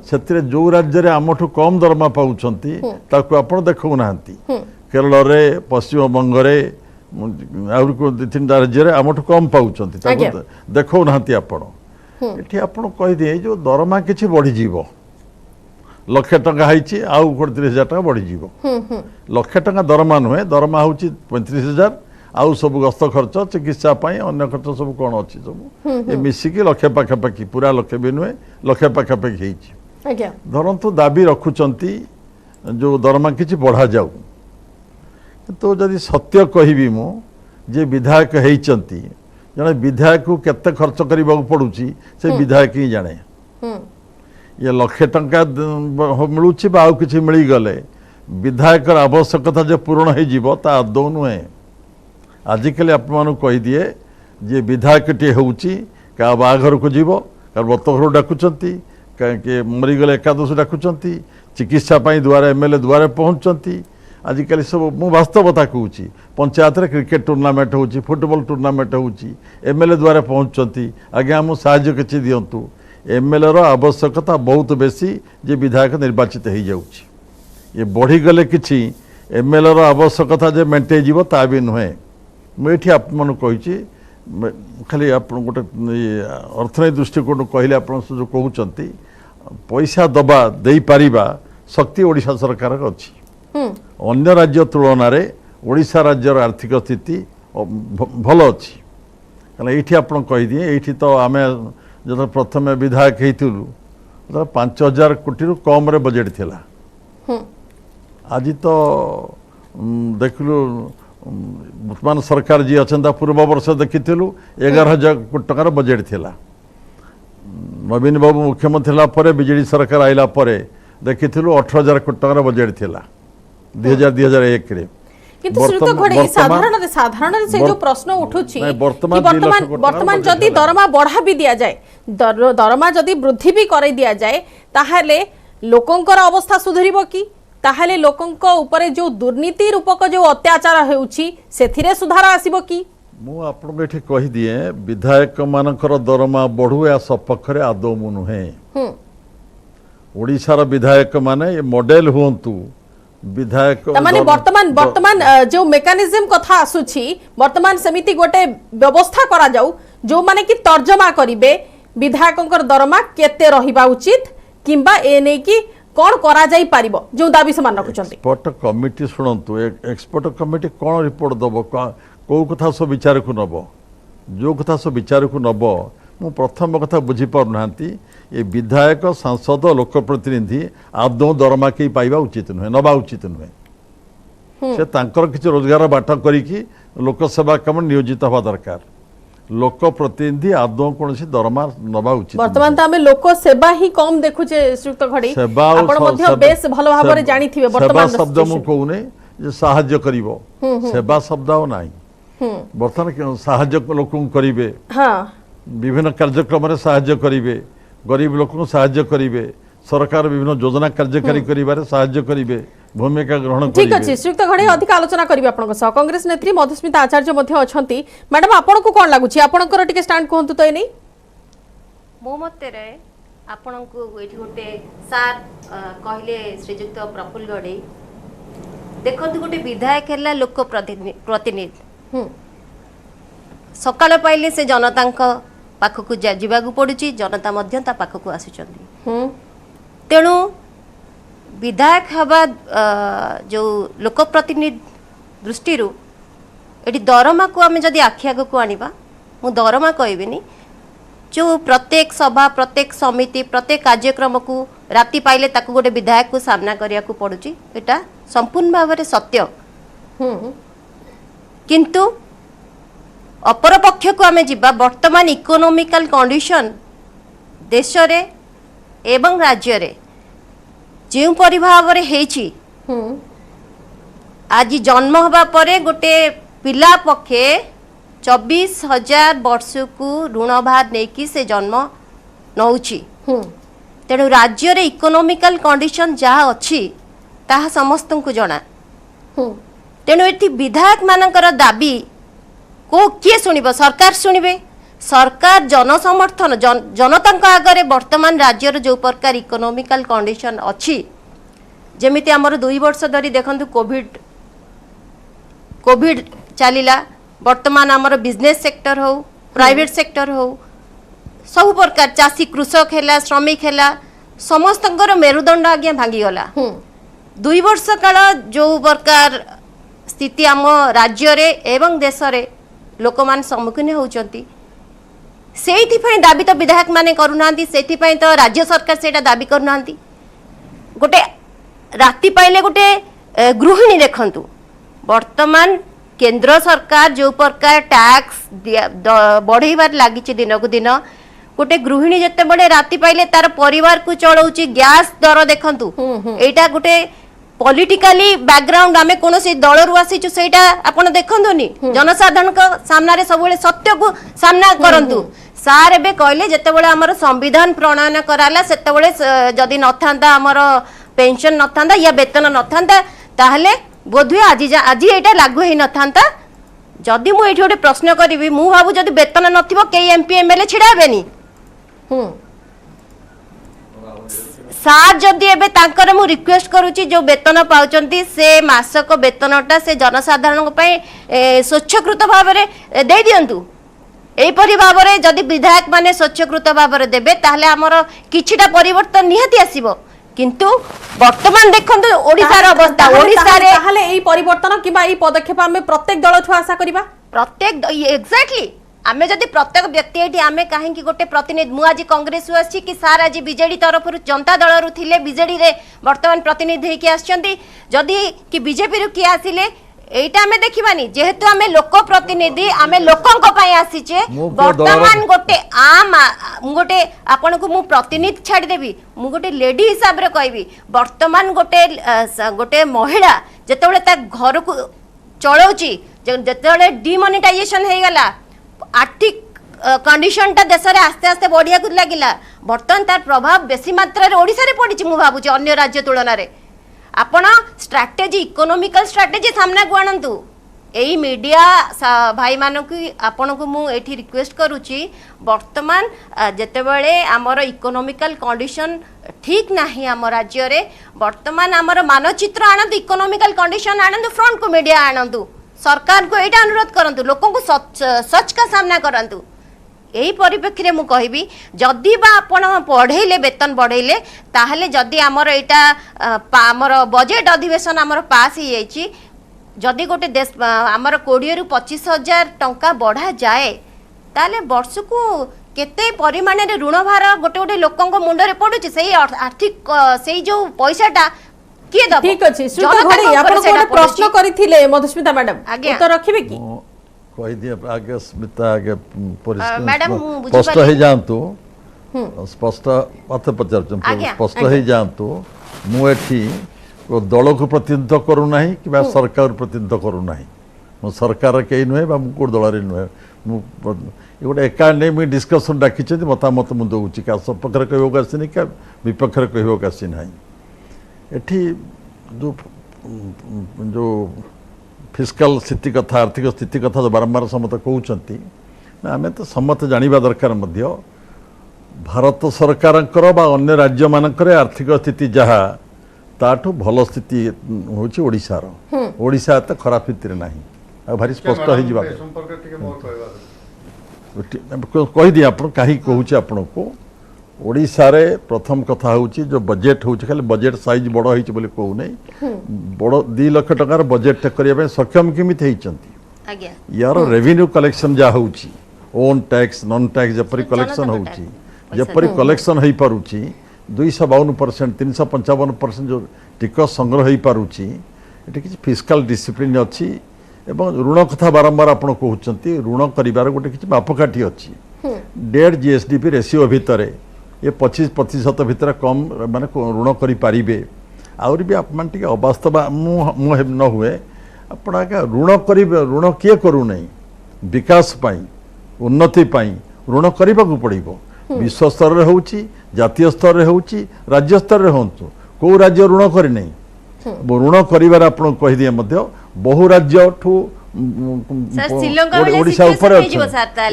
सेथरे जो राज्य रे आमठु कम दरमा पाउचंती ताको आपण देखौ नाहंती केरल रे पश्चिम बंग रे आउर को तीन राज्य रे आमठु कम पाउचंती ताको देखौ नाहंती आपण एठी आपण कहि दे जो दरमा किछि बढ़ी जीवो लक्ष टका हाइची आउ 30,000 टका बढ़ी जीवो लक्ष टका दरमा नुहे दरमा होची 35,000 आउ सब गस्त खर्च चिकित्सा पाई अन्य खर्च सब कोन अछि सब ए मिसी के लक्ष पाखा पाखी पूरा लक्ष भी नुहे लक्ष पाखा पाखी हेची आज्ञा धरंतु दाबी रखुचंती जो दरमा किछि बढ़ा जाऊ तो जदि सत्य कहिबी मु जे विधायक हेचंती जने विधायक को केते खर्च करबा पड़ुची से विधायक ही जाने ये लक्ष टंका मिलूची बा आउ किछि मिली गले विधायक आवश्यकता जो पूर्ण हो जीवो ता आदौ नुहे आजिकल आप कही दिए जे विधायक टे होउची का बाघर को जीव कार बतघर डाकुचंती के मरीगले एकादश डाकुचंती चिकित्सा पाई द्वारा एमएलए द्वारा पहुंचती आजिकल सब मु वास्तवता कहूँ पंचायत रे क्रिकेट टूर्नामेंट होउची फुटबॉल टूर्नामेंट होउची एमएलए द्वारा पहुंचती आगे हम साहाय्य किछि दियंतु एमएलए रो आवश्यकता बहुत बेसी जे विधायक निर्वाचित हो जाउची ये बढ़ी गले किछि एमएलए रो आवश्यकता जे मेंटे जीवो ता भी नुहे मुठी आप मन कहिछि खाली आप गोटे अर्थनैतिक दृष्टिकोण कहले आप जो कहउचंती पैसा दबा देई पारिबा शक्ति ओडिशा सरकार अछि अन्य राज्य तुलन में ओडिशा राज्यर आर्थिक स्थिति भल अच्छी कहना ये आप कहीदिए ये तो आम जो प्रथम विधायक होइथिलु 5,000 कोटी कम रे बजेट थिला आज तो देखलु वर्तमान सरकार जी अच्छा पूर्व वर्ष देखिलु 11,000 कोटी टकार बजेट थिला नवीन बाबू मुख्यमंत्री होला परे बीजेडी सरकार आइला परे देखिलु 18,000 कोटी टकार बजेट थिला 2001 रे किंतु श्रीयुत घोड़े साधारण से जो प्रश्न उठुछि कि वर्तमान जदि दरमा बढ़ा भी दिया जाए दरमा जदि वृद्धि भी कर दिया जाए ताहले लोकंकर अवस्था सुधरिबो कि ताहले लोकंक ऊपर जो दुर्नीति रूपक जो अत्याचार हेउछि सेथिरे सुधार आसीबो कि मु आपन एठी कहि दिए विधायक मानकर दरमा बढ़ु या सपक्षरे आदौ मु नुहे ओडिसा रा विधायक माने ये मॉडल हुंतु विधायक माने वर्तमान जो मेकानिज्म कथा आसुछि वर्तमान समिति गोटे व्यवस्था करा जाऊ जो माने कि तर्जमा करिवे विधायकंकर दरमा केते रहिबा उचित किंबा ए नै कि कोन करा जाई पारिबो जो दाबी समान रखुचंती एक्सपर्ट कमिटी सुनंतु एक्सपर्ट कमिटी कोन रिपोर्ट दबो को कथा सब विचार को नबो जो कथा सब विचार को नबो मु प्रथम कथा बुझी पार नांती ये विधायक सांसद लोकप्रतिनिधि आदौ दरमा के पाइबा उचित नुहे नबा उचित नुहे से तांकर किछ रोजगार बाट करिकी लोक सेवा काम नियोजित हवा दरकार लोक प्रतिनिधि आदौ कौन दरमा नबा उचित वर्तमान तो आमे लोक सेवा ही कम देखुचे श्रीयुक्त घड़ी आपण मध्य बेस भलो भाबरे जानिथिबे वर्तमान शब्द मु कहूने जे सहाय्य करिवो सेवा शब्द नाही वर्तमान सहाय्य लोक करिवे हां विभिन्न कार्यक्रम में साहाय्य करिवे गरीब लोक को साहाय्य करिवे सरकार विभिन्न योजना कार्यकारी करिवारे साहाय्य करिवे भूमिका ग्रहण करिवे ठीक अछि श्रीयुक्त घड़ी अधिक आलोचना करिवे आपनको सह कांग्रेस नेत्री मधुस्मिता आचार्य मध्ये अछंती मैडम आपनको कोन लागुछि आपनकर टिके स्टैंड कोहंतु तो एनी मो मते रे आपनको एठी गोटे सार कहले श्रीयुक्त प्रफुल्ल गडे देखंतु गोटे विधायक हैला लोक प्रतिनिधि सकाळ पाइले से जनता पाखकु जाजिबागु पडुची जनता मध्य ता पाखकु आसुचंती तेणु विधायक हवा जो लोक प्रतिनिधि दृष्टि एटी दरमा को आमे जदि आखिया को आनिबा मु दरमा कहबिनी जो प्रत्येक सभा प्रत्येक समिति प्रत्येक कार्यक्रम को राति पाइले ताकु गोटे विधायक को सामना करिया को पडुची एटा संपूर्ण भाव में सत्य किंतु अपर पक्ष को आमे जिबा वर्तमान इकोनॉमिकल कंडीशन देश रे एवं राज्य रे जो परिभाव रे हेची आज जन्म हवा परे गोटे पिला पक्षे 24,000 वर्ष को ऋण भार नेकी से जन्म नौची तेणु राज्य रे इकोनॉमिकल कंडीशन जहाँ अच्छी ताहा समस्त को जना तेणु एठी विधायक मानकर दाबी को किए शुणिब सरकार शुणिबे सरकार जनसमर्थन जनता आगे वर्तमान राज्यर जो प्रकार इकोनॉमिकल कंडीशन अच्छी जेमिति आमर 2 वर्ष धरी देखंतु कोविड चलिला वर्तमान आमर बिजनेस सेक्टर हो प्राइवेट सेक्टर हो सब प्रकार चाषी कृषक है श्रमिक है समस्त मेरुदंड आज्ञा भांगी गला 2 वर्ष काल जो प्रकार स्थिति आम राज्य रे एवं देश रे लोक मान सम्मुखीन होउचंती सेइथिपई दाबी तो विधायक माने करूनांती सेइथिपई तो राज्य सरकार सेटा दाबी करूनांती गोटे राति पाइले गोटे गृहिणी देखंतु वर्तमान केंद्र सरकार जो प्रकार टैक्स बढ़ेबार लागिछि दिन को दिन गोटे गृहिणी जते बड़े राति पाइले तार परिवार को चलाउछि गैस दर देखंतु एटा गोटे पॉलिटिकली बैकग्राउंड आमे कोनो से दल रु आसीछु सेटा आपण देखंतुनी जनसाधारण को सामना रे सब सत्य को सामना करंतु सार एबे कहले जते बळे हमर संविधान प्रणयन कराला सेते बळे जदी नथांदा हमर पेंशन नथांदा या वेतन नथांदा ताहले बोधुए आज एटा लागू हे नथांता जदी मु एठी गोटे प्रश्न करिवि मु भाबु जदी वेतन नथिबो के एमपी एमएलए छिडाबेनी सार जदि एबे तांकर मु रिक्वेस्ट करूची जो वेतन पाउचंती से मासक वेतनटा से जनसाधारण पई स्वच्छकृत भाव रे दे दियंतु एपरि भाव रे जदि विधायक माने स्वच्छकृत भाव रे देबे ताहले हमर किछिटा परिवर्तन निहाती आसीबो किंतु वर्तमान देखंतु ओडिसा र अवस्था ओडिसा रे ताहले एई परिवर्तन किबा एई पदक्षेप हम प्रत्येक दल छु आशा करिबा प्रत्येक एग्जैक्टली आमे जदि प्रत्येक व्यक्ति एठी आमे काहे कि गोटे प्रतिनिधि मु आज कांग्रेस रु आछि कि सार आज बीजेडी तरफ रु जनता दल रु थिले बीजेडी रे वर्तमान प्रतिनिधि कि आछंती जदि कि बीजेपी रु कि आसिले एटा आमे देखिबानी जेहेतु आमे लोक प्रतिनिधि आमे लोकंक पय आसीचे वर्तमान गोटे आम गोटे आपन को मु प्रतिनिधि छाडी देबी मु गोटे लेडी हिसाब रे कहबी वर्तमान गोटे महिला जेतेबेले ता घर को चलाउची जेतेबेले डिमोनेटाइजेशन हे गला आर्थिक कंडीशन टा देश रे आस्ते आस्ते बढ़िया को लागिला वर्तमान तार प्रभाव बेसी मात्रा रे ओडिसा रे पडिची मु भाबुची अन्य राज्य तुलना रे आपण स्ट्रैटेजी इकोनॉमिकल स्ट्रैटेजी सामना को आनंतु एई मीडिया भाई मानक आपण को मु एठी रिक्वेस्ट करूची वर्तमान जेतेबेले हमर इकोनॉमिकल कंडीशन ठीक नाही हम राज्य रे वर्तमान हमर मानचित्र आनंतु इकोनॉमिकल कंडीशन आनंतु फ्रंट को मीडिया आनंतु सरकार को एटा अनुरोध करंतु लोकों को सच का सामना करंतु यही परिप्रेक्षी रे मु कहबी जदि बा आपण पढ़ेले वेतन बढ़ेले ताहले जदि हमर एटा हमर बजेट अधिवेशन हमर पास ही जाइछि जदि गोटे देश हमर 20 रु 25,000 टंका बढ़ा जाए ताहले वर्ष को केते परिमाण रे ऋण भार गोटे गोटे लोकन को मुंड रे पडुछि सेही आर्थिक सेही जो पैसाटा किए दबो ठीक अछि श्रुत घोड़ी आपण को प्रश्न करिथिले मधुस्मिता मैडम उत्तर रखिबे की कहि दिए आगे स्मिता आगे मैडम स्पष्ट हो जातु स्पष्ट मत पचार स्पष्ट हो जातु मुठी दल को प्रतिनिधित्व करू नहीं कि सरकार प्रतिनिधित्व करू नहीं मु सरकार कहीं नुहे को दल नुहे गोटे एका नहीं डिस्कसन डाकी मतामत मुझे दूसरी क्या सपक्ष कहक आसनी क्या विपक्ष कहक आसी ना एठी जो फिस्काल स्थिति कथा आर्थिक स्थिति कथा जो बारंबार समस्त कहते आम तो समस्त जाना दरकार भारत सरकार अन्य राज्य मानक आर्थिक स्थिति जहाँ ताठू भल स्थिति हूँ ओडिशार ओडिशा एत खराब स्थिति ना आ भारी स्पष्ट हो कहीदी आप कहीं कहूँ आपण को ओडिशा रे प्रथम कथा हूँ जो बजेट हूँ खाली बजेट साइज बड़ हो कहू नहीं बड़ 2 लाख टकार बजेट करने सक्षम केमिति होइचंती यार रेवेन्यू कलेक्शन जहाँ हूँ ओन टैक्स नॉन टैक्स जपरी कलेक्शन हूँ जपरी कलेक्शन हो पारुची 252% 355% जो टिकस संग्रह हो पारुची एटी किसी फिस्काल डिसिप्लिन अच्छी एवं ऋण कथा बारंबार आपण कहते ऋण कर गोटे किसी मापकाठी अच्छी डेढ़ जीएसडीपी रेशियो भितर ये 25% भितर कम माने ऋण करें आउरी भी आप अवास्तव मुझे न हुए आपण ऋण किए करू नहीं विकास पाई उन्नति पाई ऋण करने को पड़ो विश्व स्तर में होची जातीय स्तर में होची राज्य स्तर में हूँ कौ राज्य ऋण करनी ऋण कर कहीदिए बहु राज्य ठू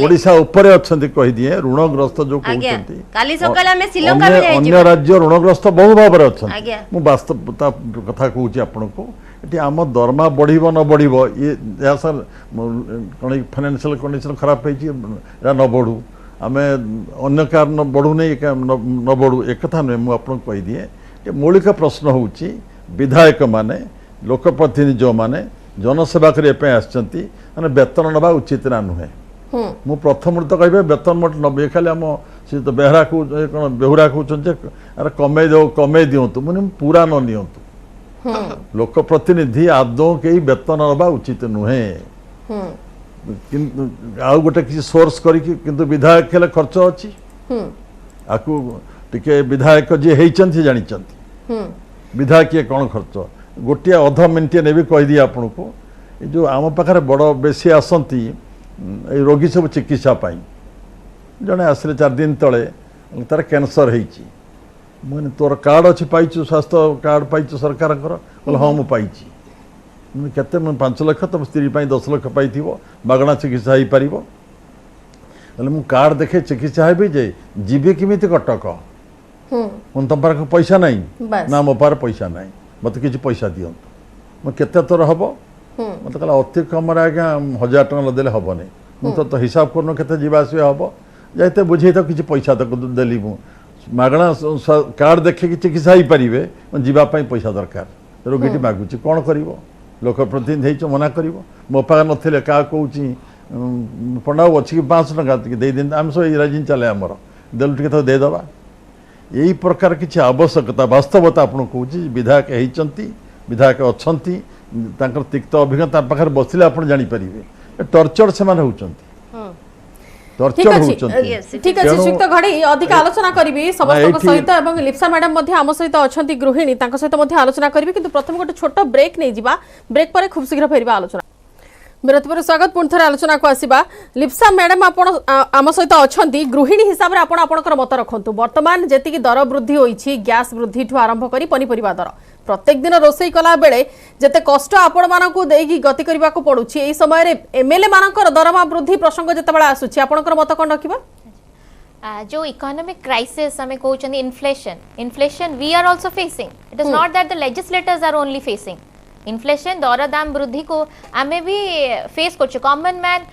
ओडिशा उपरे अच्छे कहीदिए ऋणग्रस्त जो कहते अन्य राज्य ऋणग्रस्त बहु भाव में अच्छा मुझे वास्तवता कथा कहूँ आपण को ये आम दरमा बढ़ो न बढ़ो ये सर कौन फाइनेंशियल कंडीशन खराब है न बढ़ू आम अन्य कारण बढ़ू नहीं न बढ़ू एक कथा नुहे मुझे कहीदिए कि मौलिक प्रश्न हूँ विधायक माने लोकप्रतिनिधि जो माने जनसेवा करने आसचंती माने वेतन नवा उचित ना नुहे मु प्रथम तो कह वेतन मोट नबे खाली आम सी तो बेहरा को बेहुरा कहते अरे कमे दिंतु मुझे पूरा न नियंतु लोकप्रतिनिधि आदौ कई वेतन नवा उचित नुहे आउ गोटे किसी सोर्स किंतु विधायक हेले खर्च अच्छी आपको टिके विधायक जी होती जानी विधायक ये कौन खर्च गोटे अध मिनिट ने भी कहीदी आपन को जो आम पाखे बड़ बेसी आसती रोगी सब चिकित्सा जड़े आसले 4 दिन तले तार कैंसर होती मुझे तोर कार्ड अच्छी पाइचु स्वास्थ्य कार्ड पाइचु सरकार बोले हाँ मुझे केते 5 लाख तुम स्त्री 10 लाख पाई मागणा चिकित्सा हो पार मुझे कार्ड देखे चिकित्सा है जे जीवी किमी कटक तुम पाख पैसा नहीं ना मो पार पैसा नहीं मत किसी पैसा दिंतु मैं केते तोर हम मत कहला अति कम आज्ञा 1000 टଙ୍କା देले हम नहीं मुझे तो हिसाब करन केते जीवास हम जाते बुझे तो किसी पैसा तक देली मु मागणा कार्ड देखे कि चिकित्सा हो पारे जावाई पैसा दरकार रोगी मागुची कौन कर लोकप्रतिनिधि मना कर मो पाखे ना क्या कौच पंडा अच्छी 500 टका दे दिन आम सब राजी चले आमर देलु टे देदबा यही प्रकार किसी आवश्यकता वास्तवता आपको कौच विधायक होती विधायक अच्छा तिक्त अभिज्ञता पाखे बसले आप जानीपर टर्चर से होती ठीक टर्चर अछि होती ठीक अछि श्रीयुक्त घड़ी अधिक आलोचना करबी समस्त सहित एवं लिप्सा मैडम मध्ये आम सहित अछंती गृहिणी तांको सहित मध्ये आलोचना करबी किंतु प्रथम गोटे छोट ब्रेक नै जिबा ब्रेक परे खूब शीघ्र फेरबा आलोचना विरति पर स्वागत पुणी थे आलोचना को आसवा लिप्सा मैडम आपण आम सहित अछंती गृहिणी हिसाब रे आपण आपणकर मत रखंतु वर्तमान जेतिकी दर वृद्धि होईछि गैस वृद्धि ठु आरंभ करी पनीपरिबा दर प्रत्येक दिन रोषेई कला बेले जेते कष्ट आपण मानकू देगी गति करबा को पडुछि एई समय रे एमएलए मानकर दरमा वृद्धि प्रसंग जेते बेला आसुछि आपणकर मत कोन रखिबा जो इकोनॉमिक क्राइसिस हमें कहते inflation we are also facing it is not that the legislators are only facing inflation दर दाम वृद्धि को आमे भी फेस कर common man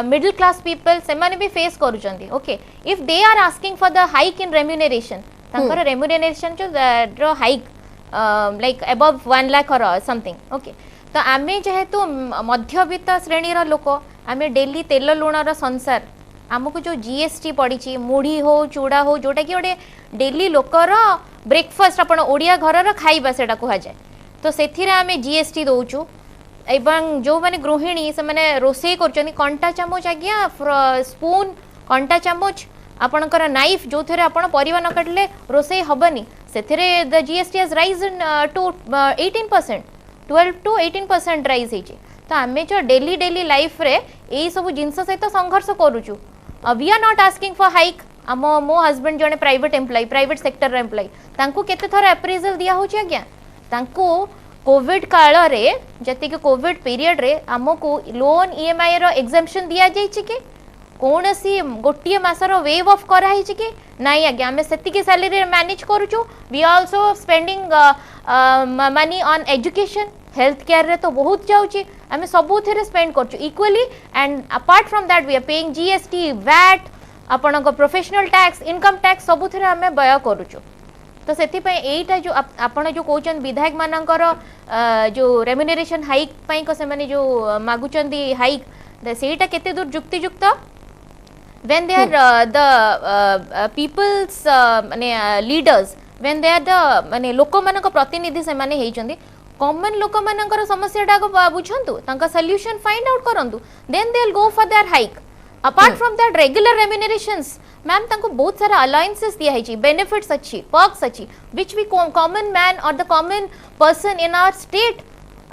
middle class people से माने भी फेस करूछंती okay if they are asking for the hike in remuneration तांकर रेम्यूनरेशन जो हाइक लाइक अबव 1 लाख और समथिंग ओके तो आमे जेहेतु मध्यवित्त श्रेणी रो लोक आमे डेली तेल लुणर संसार आमको जो जीएसटी पड़ी मुढ़ी हो चूड़ा हो जोटा कि गोटे डेली लोकर ब्रेकफास्ट आपण ओडिया घरर खाइबा सेटा कहा जाए तो सेथिरे आमे जीएसटी दउचु एवं जो माने गृहिणी से माने रोषेई करचनी कंटा चामच आज्ञा स्पून कंटा चामच आपणकर नाइफ जो थेरे आपण परिवा न कटले रोषेई हबनी सेथिरे the GST has risen to 18% 12 to 18% rise हेची तो आमे जो डेली लाइफ रे एई सब जिंस सहित संघर्ष करूचु we are not asking for hike आम मो हस्बैंड जने प्राइवेट एम्प्लॉय प्राइवेट सेक्टर रे एम्प्लॉय तांको केते थोर अप्रेजल दिया होची आज्ञा तांको कोविड काल रे जति के कोविड पीरियड रे आमको लोन ईएमआई रो एग्जाम्पशन दिया जाई छि कि कोनसी गोटिए मासर वेव ऑफ करा हिछि कि नाही आज्ञा हमें सेति के सैलरी मैनेज करूचु we also spending money on education health care रे तो बहुत जाउची हमें सबु थेरे स्पेंड करचु equally and apart from that we are paying GST VAT आपण को प्रोफेशनल टैक्स इनकम टैक्स सबु थेरे हमें व्यय करूचु तो सेति पय एटा जो आपण जो कहउचन विधायक मानकर जो रेम्यूनरेशन हाइक पय को से माने जो मागुचंदी हाइक सेटा केते दूर युक्तियुक्त when they are the people's माने leaders when they are the माने लोक मानक प्रतिनिधि से माने हेइचंदी कॉमन लोक मानकर समस्या टा को बुझंतु तांका सॉल्यूशन फाइंड आउट करंतु then they will go for their hike apart from that regular remunerations ma'am तांको बहुत सारा अलायंसेस दिया है बेनिफिट्स अच्छी पर्क्स अच्छी which we common man or the common person in our state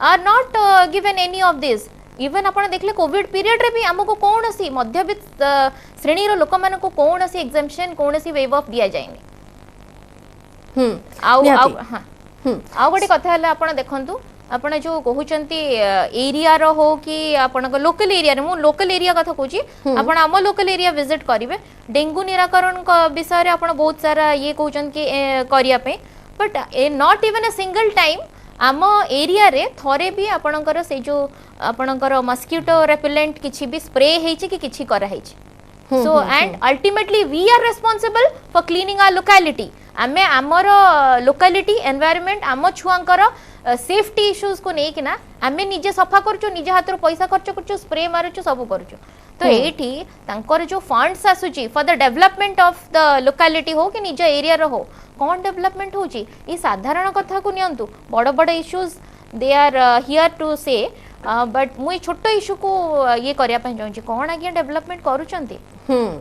are not given any of this even आपण देखले Covid period रे भी हमको कौन सी मध्यवित्त श्रेणी रो लोक मानको कौन सी एग्जाम्पशन कौन सी वेव ऑफ दिया जायनी आउ गोटे कथा हला आपण देखंतु आपण जो कहउचंती एरिया रो हो कि आपण को लोकल एरिया रे मु लोकल एरिया कथा कहूची आपण हम लोकल एरिया विजिट करिवे डेंगू निराकरण को विषय रे आपण बहुत सारा ये कहउचन कि करिया पे but not even a single time आम एरिया रे थरे भी आपणकर से जो आपणकर मस्किटो रेपेलेंट किछि भी स्प्रे हेछि कि किछि करा हेछि so and ultimately we are responsible for cleaning our locality आमे आमर लोकालिटी एनवायरनमेंट आम छुआंकर सेफ्टी इश्यूज को नहीं कि ना आमे निजे सफा करछु निजे हाथ पैसा खर्च करछु स्प्रे मारुछु सब करछु तो एठी तांकर जो फंड्स आसुची for the development of the locality हो कि निज एरिया रो हो कौन डेवलपमेंट होची ई साधारण कथा को नियंतु बड़ बड़ issues they are here to say but मुई छोटो इश्यू को ये करिया पय चाहूची कौन आगे डेवलपमेंट करूचंती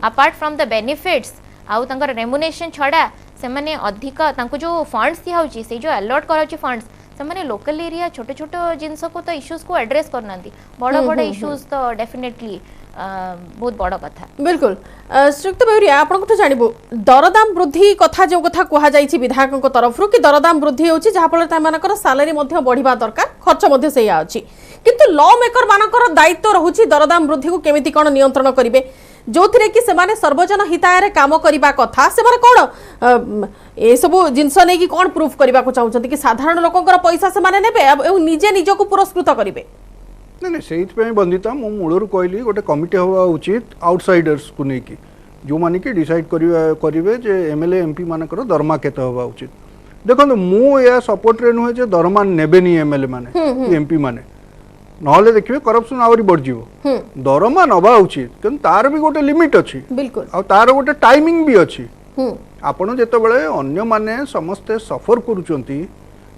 अपार्ट फ्रॉम द बेनिफिट्स आउ तांकर रेम्यूनरेशन छडा से माने अधिक तांको जो फंड्स दिया होची से जो अलॉट कराची फंड्स से माने लोकल एरिया छोटे छोटे जिनस को तो इश्यूज को एड्रेस करनांती बड़ बड़ इश्यूज तो डेफिनेटली बहुत बड़ कथा बिल्कुल श्रीयुक्त बेहुरिया आपन को जानिबो दरदाम वृद्धि कथा जो कथा कहा जाईछि विधायक को तरफ रु कि दरदाम वृद्धि होछि जहा फल ता मानकर सैलरी मध्ये बढ़िबा दरकार खर्च मध्ये सेया अछि किंतु लॉ मेकर मानकर दायित्व रहुछि दरदाम वृद्धि को केमिति कोन नियंत्रण करिवे जो थिरे कि सेमाने सर्वजन हिताय काम करबा कथा सेमाने कोन ए सब जिंस नै कि कोन प्रूफ करबा को चाहउछंती कि साधारण लोकंकर पैसा सेमाने नेबे ए निजे निजको पुरस्कृत करिवे नहीं से बंदिता मु मूलर कहली गोटे कमिटी हवा उचित आउटसाइडर्स को लेकिन जो माने कि डिसाइड करिवे जे एमएलए एमपी मानकर दरमा केते हवा उचित देखो मु या सपोर्ट रे नुहे जे दरमा नेबेनी एमएलए माने एमपी माने नहले देखिए करप्शन आहरी बढ़ जीवो दरमा नबा उचित किंतु तार भी गोटे लिमिट अछि बिल्कुल आ तार गोटे टाइमिंग भी अछि आपण जेतेबेले अन्य माने समस्ते सफर करूचंती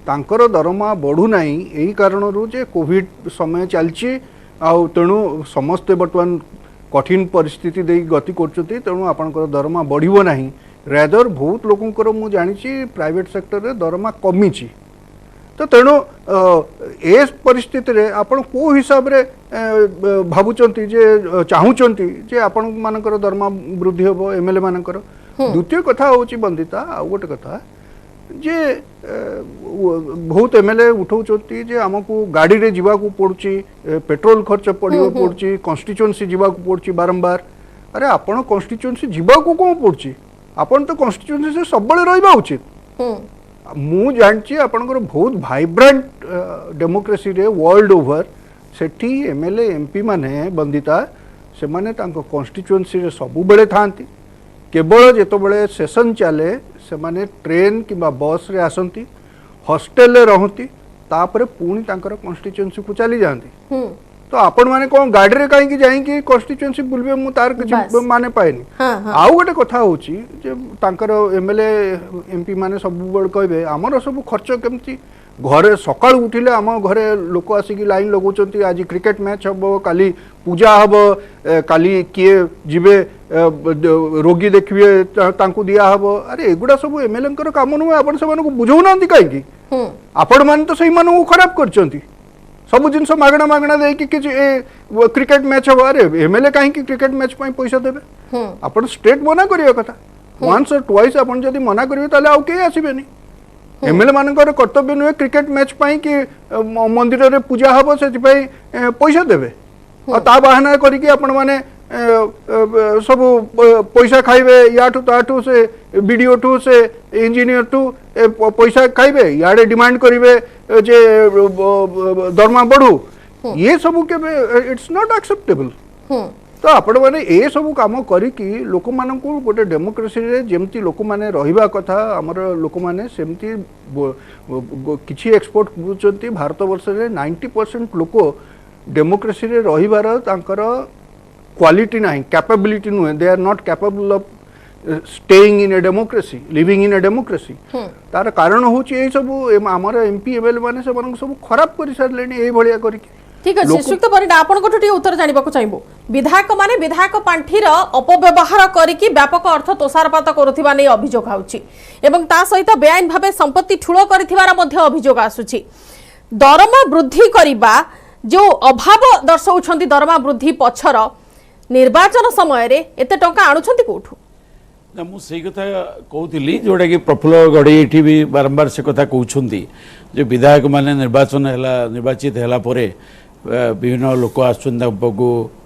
तांकर दरमा बढ़ू नाही एही कारणरू जे कोविड समय चलची आ तेणु समस्ते बर्तमान कठिन परिस्थिति दे गति करचंती तेणु आपनकर दरमा बढ़िबो नाही रेदर बहुत लोकंकर मु जानिची प्राइवेट सेक्टर रे दरमा कमीची तो तेणु ए परिस्थिति रे आपण को हिसाब रे भाबुचंती जे चाहूचंती जे आपण मानकर दरमा वृद्धि होबो एमएलए मानकर द्वितीय कथा होची बंदिता आ गोटे कथा जे बहुत एमएलए उठाउचंती जे हमकु गाड़ी रे जीवा को पड़ुची पेट्रोल खर्च पड़ियो पड़ुची कॉन्स्टिट्यूएंसी जीवा को पड़ुची बारंबार अरे आपण कॉन्स्टिट्यूएंसी जीवा को कोन पड़ुची आपण तो कॉन्स्टिट्यूएंसी से सब बळे रहबा उचित मु जानची आपनकर बहुत वाइब्रेंट डेमोक्रेसी रे वर्ल्ड ओवर सेठी एमएलए एमपी माने बंदिता से माने तांको कॉन्स्टिट्यूएंसी रे सब बेले थांती केवल जेतो बेले सेशन चले से माने ट्रेन किबा बस रे आसंती हॉस्टल रे रहंती तापरे पुणी तांकर कॉन्स्टिट्यूएंसी को चली जांती तो आपण माने कोन गाडी रे काई की जाई कि कॉन्स्टिट्यूएंसी बुलबे मु तार किछ माने पाएनी आउ गोटे कथा होची जे तांकर एमएलए एमपी माने सब बड़ कहबे हमर सब खर्च केमती घरे सकाळ उठिले हम घरे लोक आसी की लाइन लगौचंती आज क्रिकेट मैच हबो काली पूजा हबो काली किए जिबे रोगी देखिए तांकु दिया हबो अरे एगुडा सब एमएलए कर काम नु आपण सब को बुझौ नांती काई की आपण मान तो सही मानु खराब करचंती सब जिनस मागणा मागणा दे कि क्रिकेट मैच हम अरे एमएलए कहीं क्रिकेट मैच पैसा देवे आपण स्टेट मना करिया कथा वंस और ट्वाइस आपण जदी मना करिवे ताले आउ के आसीबेनी एमएलए मानकर कर्तव्य नुहे क्रिकेट मैच पाई कि मंदिर रे पूजा हबो सेति पैसा देवे और ता बहाना करिके आपण माने सब पैसा खाइबे याठू ताठू से वीडियो टू से इंजीनियर टू पैसा खाइबे याडे डिमांड करिवे जे दरमा बढ़ू ये सब के इट्स नॉट एक्सेप्टेबल तो आपण माने ए सब काम करी कि लोक मान को गोटे डेमोक्रेसी रे जेमती लोक माने रहिबा कथा हमर लोक माने सेमती किछि एक्सपोर्ट बुचंती भारत वर्ष रे 90% लोक डेमोक्रेसी रे रहिबार तांकर क्वालिटी नहीं कैपेबिलिटी नुहे they are not capable of staying in a democracy living in a democracy तार कारण होची ए सब हमर एमपी एमएलए माने सब खराब करि सारलेनी ए भलिया करी ठीक अछि श्रीयुक्त परिडा आपन को टटी उत्तर जानिबा को चाहबो विधायक माने विधायक पांठीर अपव्यवहार करिकि व्यापक अर्थ तोसारपात करुथिबा नै अभियोग आउची एवं ता सहित बेआईन भाबे संपत्ति ठुलो करिथिबार मध्ये अभियोग आसुची दरमा वृद्धि करिबा जो अभाव दर्शाउछंती दरमा वृद्धि पछर निर्वाचन समय रे एते टंका आणुछंती कोठु ना मु सेई कथा कहूली जोटा कि प्रफुल्ल गड़े एठी भी बारंबार से कथा कहउछंती जे विधायक माने निर्वाचन हैला निर्वाचित हैला परे विभिन्न लोक आसुछंती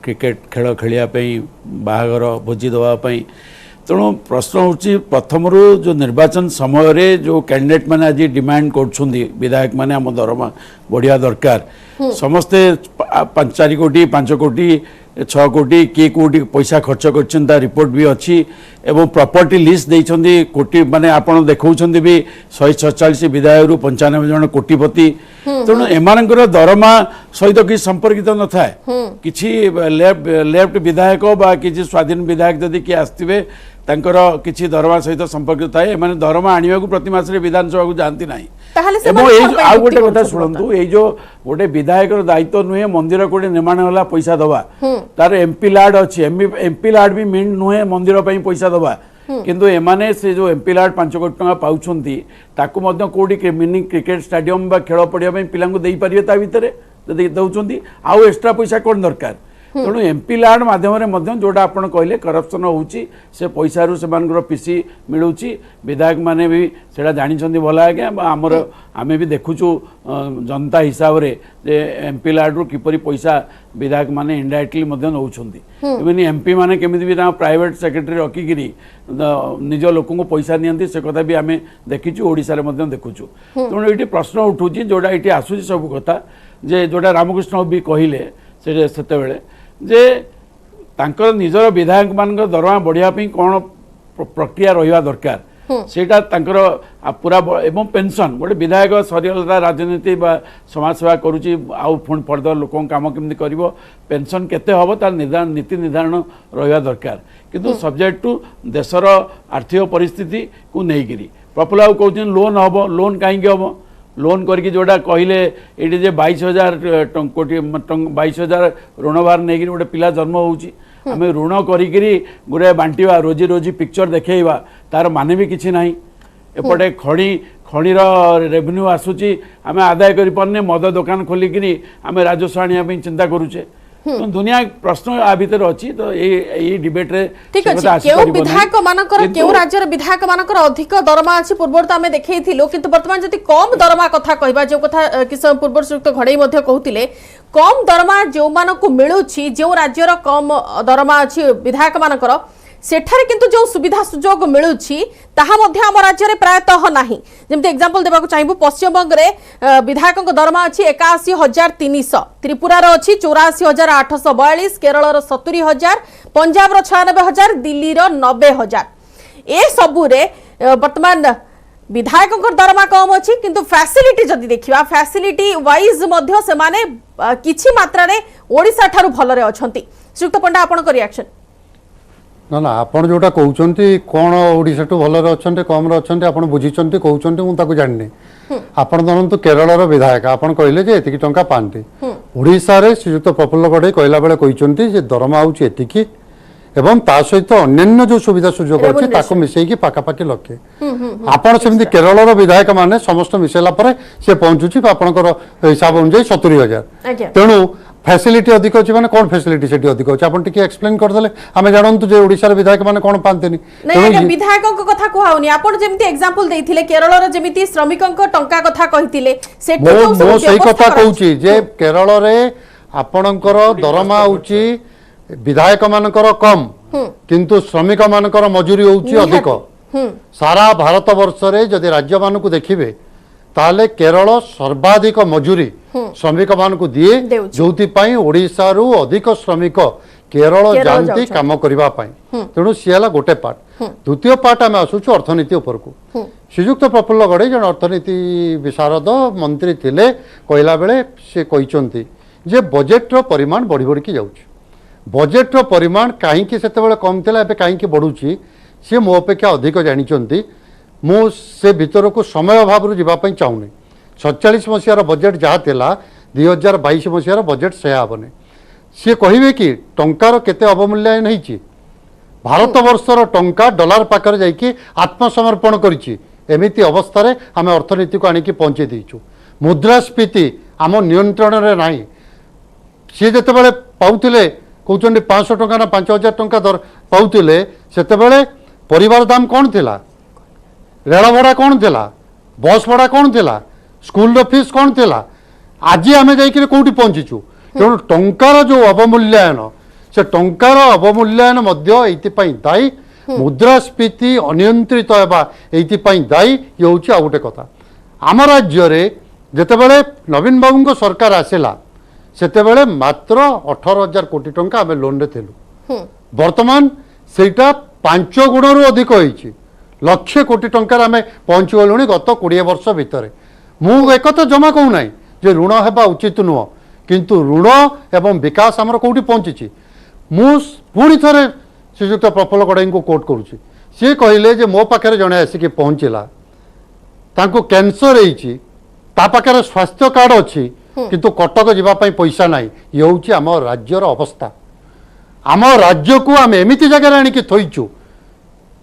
क्रिकेट खेल खेलिया पई बाहागर भोजी दवा पई तेणु प्रश्न होची प्रथमरू जो निर्वाचन समय रे जो कैंडिडेट माने आज डिमांड करछुंदी विधायक माने हम दरमा बढ़िया दरकार समस्ते 4 कोटी 5 कोटी 6 कोटी के कोटी पैसा खर्च करछन ता रिपोर्ट भी अच्छी एवं प्रॉपर्टी लिस्ट देइछंदी कोटी माने आपण देखौछंदी भी 146 विधायक रु 95 जन कोटीपति तेणु एमानकर दरमा सहित कि संपर्कित न थाए किछि लेफ्ट विधायक बा किछि स्वाधीन विधायक जदि कि आस्तिबे तांकर किछि दरमा सहित संपर्कित थाए एमाने दरमा आनिबा को प्रति मास रे विधानसभा को जानती नाही आ गोटे कथा शुणु ये जो गोटे विधायक दायित्व नुहे मंदिर कोटे निर्माण होला पैसा दवा तार एमपी लाड अच्छी एमपी लाड भी मीन नुहे मंदिर पैसा दवा किंतु एमाने से जो एमपी लाड 5 कोटी टंका पाउछंती ताकू मध्य कोडी मिनी क्रिकेट स्टेडियम बा खेल पड़िया पिला दे पारे ता भितर दौरान आउ एक्स्ट्रा पैसा कौन दरकार तेणु एमपी लाड माध्यम जोटा आपन कहले करप्शन होउची से पैसा रु सेमानकर पीसी मिलूची विधायक माने भी सेटा जानिछंती भला आगे हमर आमे भी देखुछु जनता हिसाब रे जे एमपी लाड रु किपरि पैसा विधायक माने इनडायरेक्टली मध्य नउछंती इवन एमपी माने केमिति भी ना प्राइवेट सेक्रेटरी रखी गिरी निज लोक को पैसा नियंती से कथा भी आमे देखिछु ओडिसा रे मध्य देखुछु तेणु एटी प्रश्न उठुची जोटा एटी आसुची सब कथा जे जोटा रामकृष्ण भी कहिले सेते बेले जे तांकर निजर विधायक मान दरमा बढ़िया कौन प्रक्रिया रहा दरकार ସେଇଟା ତାଙ୍କର ପୁରା ଏବଂ ପେନସନ୍ ଗୋଟେ ବିଧାୟକ ସରିଗଲା ରାଜନୀତି ବା ସମାଜସେବା କରୁଛି ଆଉ ପୁଣି ଫର୍ଦର ଲୋକଙ୍କ କାମ କେମିତି କରିବ ପେନସନ୍ କେତେ ହେବ ତାର ନୀତି ନିର୍ଦ୍ଧାରଣ ରହିବା ଦରକାର କିନ୍ତୁ ସବଜେକ୍ଟ ଟୁ ଦେଶର ଆର୍ଥିକ ପରିସ୍ଥିତିକୁ ନେଇକିରି ପ୍ରଫୁଲ୍ଲ ବାବୁ କହୁଛନ୍ତି ଲୋନ୍ ହେବ ଲୋନ୍ କାହିଁକି ହେବ लोन करके जोड़ा कहले ये 22,000 कोटी 22,000 ऋणभार नहीं गोटे पिला जन्म होची आम ऋण करी गोटे बांटा रोजी रोजी पिक्चर देखा तार माने भी किसी ना एपटे खणीर रेवेन्यू आसूची आम आदाय कर पारने मद दुकान खोलिकी आम राजस्व आने चिंता करुचे दुनिया प्रश्न आ भीतर अच्छी तो ये डिबेट रे ठीक अछि केउ विधायक मानकर केउ राज्यर विधायक मानकर अधिक दरमा अछि पूर्व तो आमे देखैथिलो किंतु वर्तमान जति कम दरमा कथा कहबा जो कथा किस पूर्व सुक्त घड़ई मध्ये कहउतिले कम दरमा जो मानको मिलुछि जो राज्यर कम दरमा अछि विधायक मानकर सेठारे किंतु जो सुविधा सुजोग मिलुछि ताहा मध्ये हम राज्य रे प्रायतः नाही जेमते एग्जांपल देबाको चाहिबो पश्चिम बंग रे विधायकक दरमा अछि 81,300 त्रिपुरा रो अछि 84,842 केरल रो 70,000 पंजाब रो 96,000 दिल्ली रो 90,000 ए सबु रे वर्तमान विधायकक दरमा कम अछि किंतु फैसिलिटी जदी देखिबा फैसिलिटी वाइज मध्ये से माने किछि मात्रा रे ओडिसा ठारू भल रे अछंती श्रीयुक्त पंडा आपन को रिएक्शन ना ना आपण जोटा कहउचंती कोन ओडिसा टू भल रे अछंती कम रे अछंती आपण बुझिचंती कहउचंती मु ताको जाननी आपण धरंतु केरल रो विधायक आपण कहले जे एतिकी टंका पांती ओडिसा रे श्रीयुक्त प्रफुल्ल गडे कहला बेले कहउचंती जे दरमा आउची एतिकी एवं ता सहित अन्य जो सुविधा सुजोग अछि ताको मिसेई की पाका पाकी लखे आपण सेमति केरल रो विधायक माने समस्त मिसेला परे से पहुंचुची आपनकर हिसाब अनुसार 70,000 तेणु फैसिलिटी अधिक अच्छी माने कौन फैसिलिटी सेठी अधिक अच्छी आपण टिके एक्सप्लेन कर देले आमे जानंतु जे ओडिसा रे विधायक माने कोन पांतेनी नहीं विधायकों को कथा कहउनी आपण जेमति एग्जांपल देथिले केरल रे जेमिति श्रमिकों को टंका कथा कहितिले सेठी मो सही कथा कहउची जे केरल रे आपणकर दरमा होउची विधायक मानकर कम किंतु श्रमिक मानकर मजूरी होउची अधिक सारा भारत वर्ष रे जदि राज्य मानकु देखिबे ताले केरल सर्वाधिक मजूरी श्रमिक मानकु दिए जोथि पई ओडिसा रु अधिक श्रमिक केरल जानती काम करिबा पई तेणु सियाला गोटे पार्ट द्वितीय पार्ट आमे आसुछु अर्थनीति ऊपर को श्रीयुक्त प्रफुल्ल गडे जन अर्थनीति विशारद मंत्री थिले कहला बेले से कहिचंती जे बजेट रो परिमाण बढ़ी बढ़ी की जाउची बजेट रो परिमाण काहे कि सेते बेले कम थिला एबे काहे कि बढ़ुची से मो अपेक्षा अधिक जानिचंती मु से भीतर को समय अभाव जावाई चाहूनी 47 मसीहार बजेट जहाँ थिला 2022 मसीहार बजेट से हेनी सी कहे कि टंकार केते अवमूल्यन होती भारत वर्षर टंका डॉलर पाखरे जाइए आत्मसमर्पण करिछि एमिति अवस्था रे आम अर्थनीति को आनिकी पहुँचे देचु मुद्रास्फीति आम नियंत्रण रे नाही सी जते बेले पाउथिले कहउचंडी 500 टंका ना 5,000 टंका दर पाउथिले सेते बेले परिवार दाम कौन थिला रेल भड़ा कौन थिला बस भड़ा कौन थिला स्कूल रो फीस कौन थिला आज आम जाइए कौटी पहुंचीचु तेणु टंकार जो अवमूल्यन से टंकार अवमूल्यन दायी मुद्रास्फीति अनियंत्रित होगा दायी ये हूँ आ गोटे कथा आम राज्य जितेबाला नवीन बाबू सरकार आसला सेतेबेले मात्र 18,000 कोटी टंका आम लोन रे थिलु वर्तमान सेटा 5 गुण रु अधिक होईछि लक्षे कोटी टंकार आम पहुँची गलुणी गत 20 वर्ष भितर मु एक जमा कहू ना जे ऋण हेबा उचित नुह किंतु ऋण एवं विकास आमर कौटी पहुँची मु पुणी थे श्रीयुक्त प्रफुल्ल गड़ाई को कोट करुच्ची सी कहले जे मो पाखे जड़े आसिक पहुँचला तांको कैंसर होती पाखे स्वास्थ्य कार्ड अच्छी किंतु कटक जावाई पैसा ना ये हूँ आम राज्यर अवस्था आम राज्य को आम एमती जगह आणिकी थईचु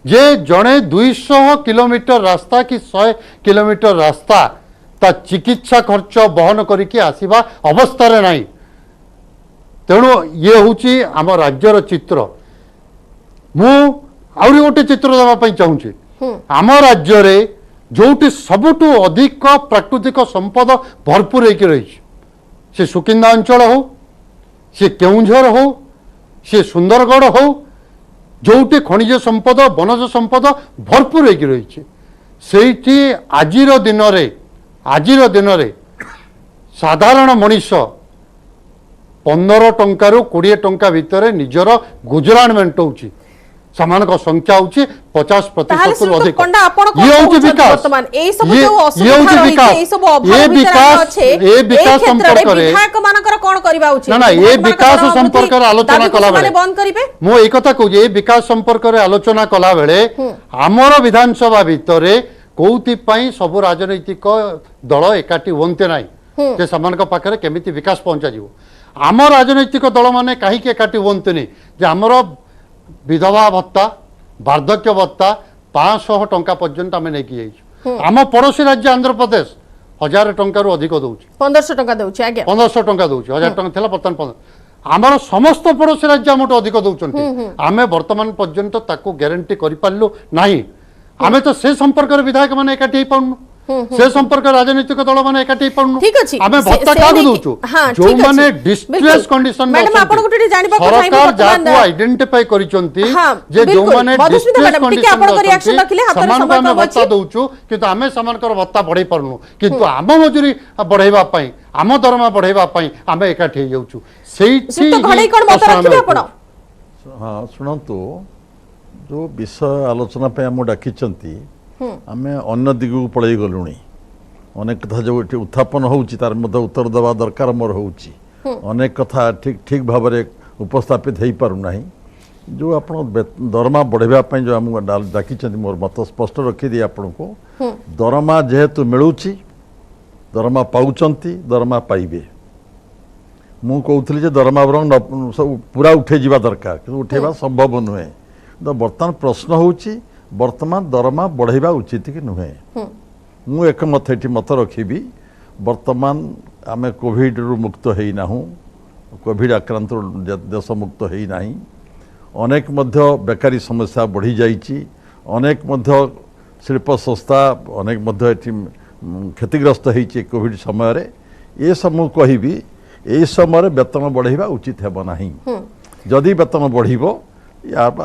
जे जड़े 200 किलोमीटर रास्ता कि 100 किलोमीटर रास्ता ता चिकित्सा खर्च बहन करके आसवा अवस्था रे नहीं तेणु ये हूँ आम राज्यर चित्र मु आउरी गोटे चित्र देवाई चाहूँगी आम राज्य रे जोटी सबुठु अधिक प्राकृतिक संपद भरपूर होकर रही से सुकिंदा अंचल हो से केउंझर हो से सुंदरगढ़ हो जोटी खनिज संपद वनज संपद भरपूर होकर रही से आजिर दिन रे साधारण मनीष 15 टंका रु 20 टंका भितर निजर गुजराण मेंटाऊँच ସେମାନଙ୍କ ସଂଖ୍ୟା ହଉଛି 50% ତାହେଲେ ରୁ ଶ୍ରୀଯୁକ୍ତ ଅଧିକ। ପଣ୍ଡା ଆପଣ କଣ ଇଏ ହଉଛି କହୁଛନ୍ତି ବିକାଶ। ବର୍ତ୍ତମାନ ଏଇ ସବୁ ଇଏ- ଯୋଉ ଇଏ ଅସୁବିଧା ହଉଛି ରହିଛି ବିକାଶ। ଏଇ ସବୁ ଏ ଅଭାବ ଭିତରେ ବିକାଶ- ଆମେ ଅଛେ ଏ ଏଇ ବିକାଶ କ୍ଷେତ୍ରରେ ସମ୍ପର୍କରେ- ବିଧାୟକ ମାନଙ୍କର କଣ କରିବା ଉଚିତ ନା, ନା, ଏ ବିଧାୟକ ବିକାଶ ମାନଙ୍କର ସମ୍ପର୍କରେ ବୃଦ୍ଧି ଆଲୋଚନା ଦାବିକୁ କଲା ସେମାନେ ବେଳେ- ବନ୍ଦ କରିବେ ମୁଁ ଏଇ କଥା କହୁଛି ଏଇ ବିକାଶ ସମ୍ପର୍କରେ ଆଲୋଚନା କଲା ବେଳେ ଆମର ବିଧାନସଭା ଭିତରେ କୋଉଥିପାଇଁ ସବୁ ରାଜନୈତିକ ଦଳ ଏକାଠି ହୁଅନ୍ତେ ନାହିଁ ଯେ ସେମାନଙ୍କ ପାଖରେ କେମିତି ବିକାଶ ପହଞ୍ଚାଯିବ। ଆମ ରାଜନୈତିକ ଦଳମାନେ କାହିଁକି ଏକାଠି ହୁଅନ୍ତିନି ଯେ ଆମର ବିଧବା ଭତ୍ତା ବାର୍ଦ୍ଧକ୍ୟ ଭତ୍ତା 500 ଟଙ୍କା ପର୍ଯ୍ୟନ୍ତ ଆମେ ନେଇକି ଯାଇଛୁ। ଆମ ପଡ଼ୋଶୀ ରାଜ୍ୟ ଆନ୍ଧ୍ରପ୍ରଦେଶ 1000 ଟଙ୍କାରୁ ଅଧିକ ଦଉଛି 1500 ଟଙ୍କା ଦଉଛି ଆଜ୍ଞା 1500 ଟଙ୍କା ଦଉଛି 1000 ଟଙ୍କା ଥିଲା ବର୍ତ୍ତମାନ 1500। ଆମର ସମସ୍ତ ପଡ଼ୋଶୀ ରାଜ୍ୟ ଆମଠୁ ଅଧିକ ଦଉଛନ୍ତି ଆମେ ବର୍ତ୍ତମାନ ପର୍ଯ୍ୟନ୍ତ ତାକୁ ଗ୍ୟାରେଣ୍ଟି କରିପାରିଲୁ ନାହିଁ। ଆମେ ତ ସେ ସମ୍ପର୍କରେ ବିଧାୟକ ମାନେ ଏକାଠି ହେଇପାରୁନୁ ସେ ସମ୍ପର୍କରେ ରାଜନୈତିକ ଦଳ ମାନେ ଏକାଠି ହେଇପାରୁନୁ। ঠিক আছে ଆମେ ଭତ୍ତା କାହାକୁ ଦଉଛୁ ଯୋଉମାନେ ଡିଷ୍ଟ୍ରେସ୍ କଣ୍ଡିସନ ମ୍ୟାଡାମ ଆପଣଙ୍କୁ ଟିକେ ଜାଣିବାକୁ ଚାହିଁବି ସରକାର ବର୍ତ୍ତମାନ ଯାହାକୁ ଆଇଡେଣ୍ଟିଫାଇ କରିଛନ୍ତି ହଁ, ଯେ ବିଲକୁଲ। ଯୋଉମାନେ ମଧୁସ୍ମିତା ଡିଷ୍ଟ୍ରେସ୍ ମ୍ୟାଡାମ, ଟିକେ ଆପଣଙ୍କ କଣ୍ଡିସନରେ reaction ରଖିଲେ, ହାତରେ ସେମାନଙ୍କୁ ସମୟ ଆମେ କମ ଭତ୍ତା ଅଛି। ଦଉଛୁ କିନ୍ତୁ ଆମେ ସେମାନଙ୍କର ଭତ୍ତା ବଢେଇ ପାରୁନୁ କିନ୍ତୁ ଆମ ମଜୁରୀ ବଢେଇବା ପାଇଁ ଆମ ଦରମା ବଢେଇବା ପାଇଁ ଆମେ ଏକାଠି ହେଇଯାଉଛୁ ସେଇଠି ଶ୍ରୀଯୁକ୍ତ ଘଡେଇ କଣ ମତ ରଖିବେ ଆପଣ ହଁ ଶୁଣନ୍ତୁ ଯେଉଁ ବିଷୟ ଆଲୋଚନା ପାଇଁ ଆମକୁ ଡାକିଛନ୍ତି ଆମେ ଅନ୍ୟ ଦିଗକୁ ପଳେଇ ଗଲୁଣି। ଅନେକ କଥା ଯେଉଁ ଏଠି ଉତ୍ଥାପନ ହେଉଛି ତାର ମଧ୍ୟ ଉତ୍ତର ଦେବା ଦରକାର ମୋର ହେଉଛି। ଅନେକ କଥା ଠିକ୍ ଭାବରେ ଉପସ୍ଥାପିତ ହେଇପାରୁନାହିଁ। ଯେଉଁ ଆପଣ ଦରମା ବଢ଼ାଇବା ପାଇଁ ଯେଉଁ ଆମକୁ ଡାକିଛନ୍ତି ମୋର ମତ ସ୍ପଷ୍ଟ ରଖିଦିଏ ଆପଣଙ୍କୁ। ଦରମା ଯେହେତୁ ମିଳୁଛି ଦରମା ପାଉଛନ୍ତି ଦରମା ପାଇବେ। ମୁଁ କହୁଥିଲି ଯେ ଦରମା ବରଂ ସବୁ ପୁରା ଉଠେଇଯିବା ଦରକାର କିନ୍ତୁ ଉଠେଇବା ସମ୍ଭବ ନୁହେଁ। ତ ବର୍ତ୍ତମାନ ପ୍ରଶ୍ନ ହେଉଛି ବର୍ତ୍ତମାନ ଦରମା ବଢ଼ାଇବା ଉଚିତ କି ନୁହେଁ। ମୁଁ ଏକମତ ଏଠି ମତ ରଖିବି ବର୍ତ୍ତମାନ ଆମେ କୋଭିଡ଼ରୁ ମୁକ୍ତ ହେଇନାହୁଁ କୋଭିଡ଼ ଆକ୍ରାନ୍ତରୁ ଦେଶ ମୁକ୍ତ ହେଇନାହିଁ। ଅନେକ ମଧ୍ୟ ବେକାରୀ ସମସ୍ୟା ବଢ଼ିଯାଇଛି ଅନେକ ମଧ୍ୟ ଶିଳ୍ପ ସଂସ୍ଥା ଅନେକ ମଧ୍ୟ ଏଠି କ୍ଷତିଗ୍ରସ୍ତ ହେଇଛି କୋଭିଡ଼ ସମୟରେ। ଏସବୁ କହିବି এই সময় বেতন বড়াইবা উচিত ହେବ ନାହିଁ। যদি বেতন বঢ়িব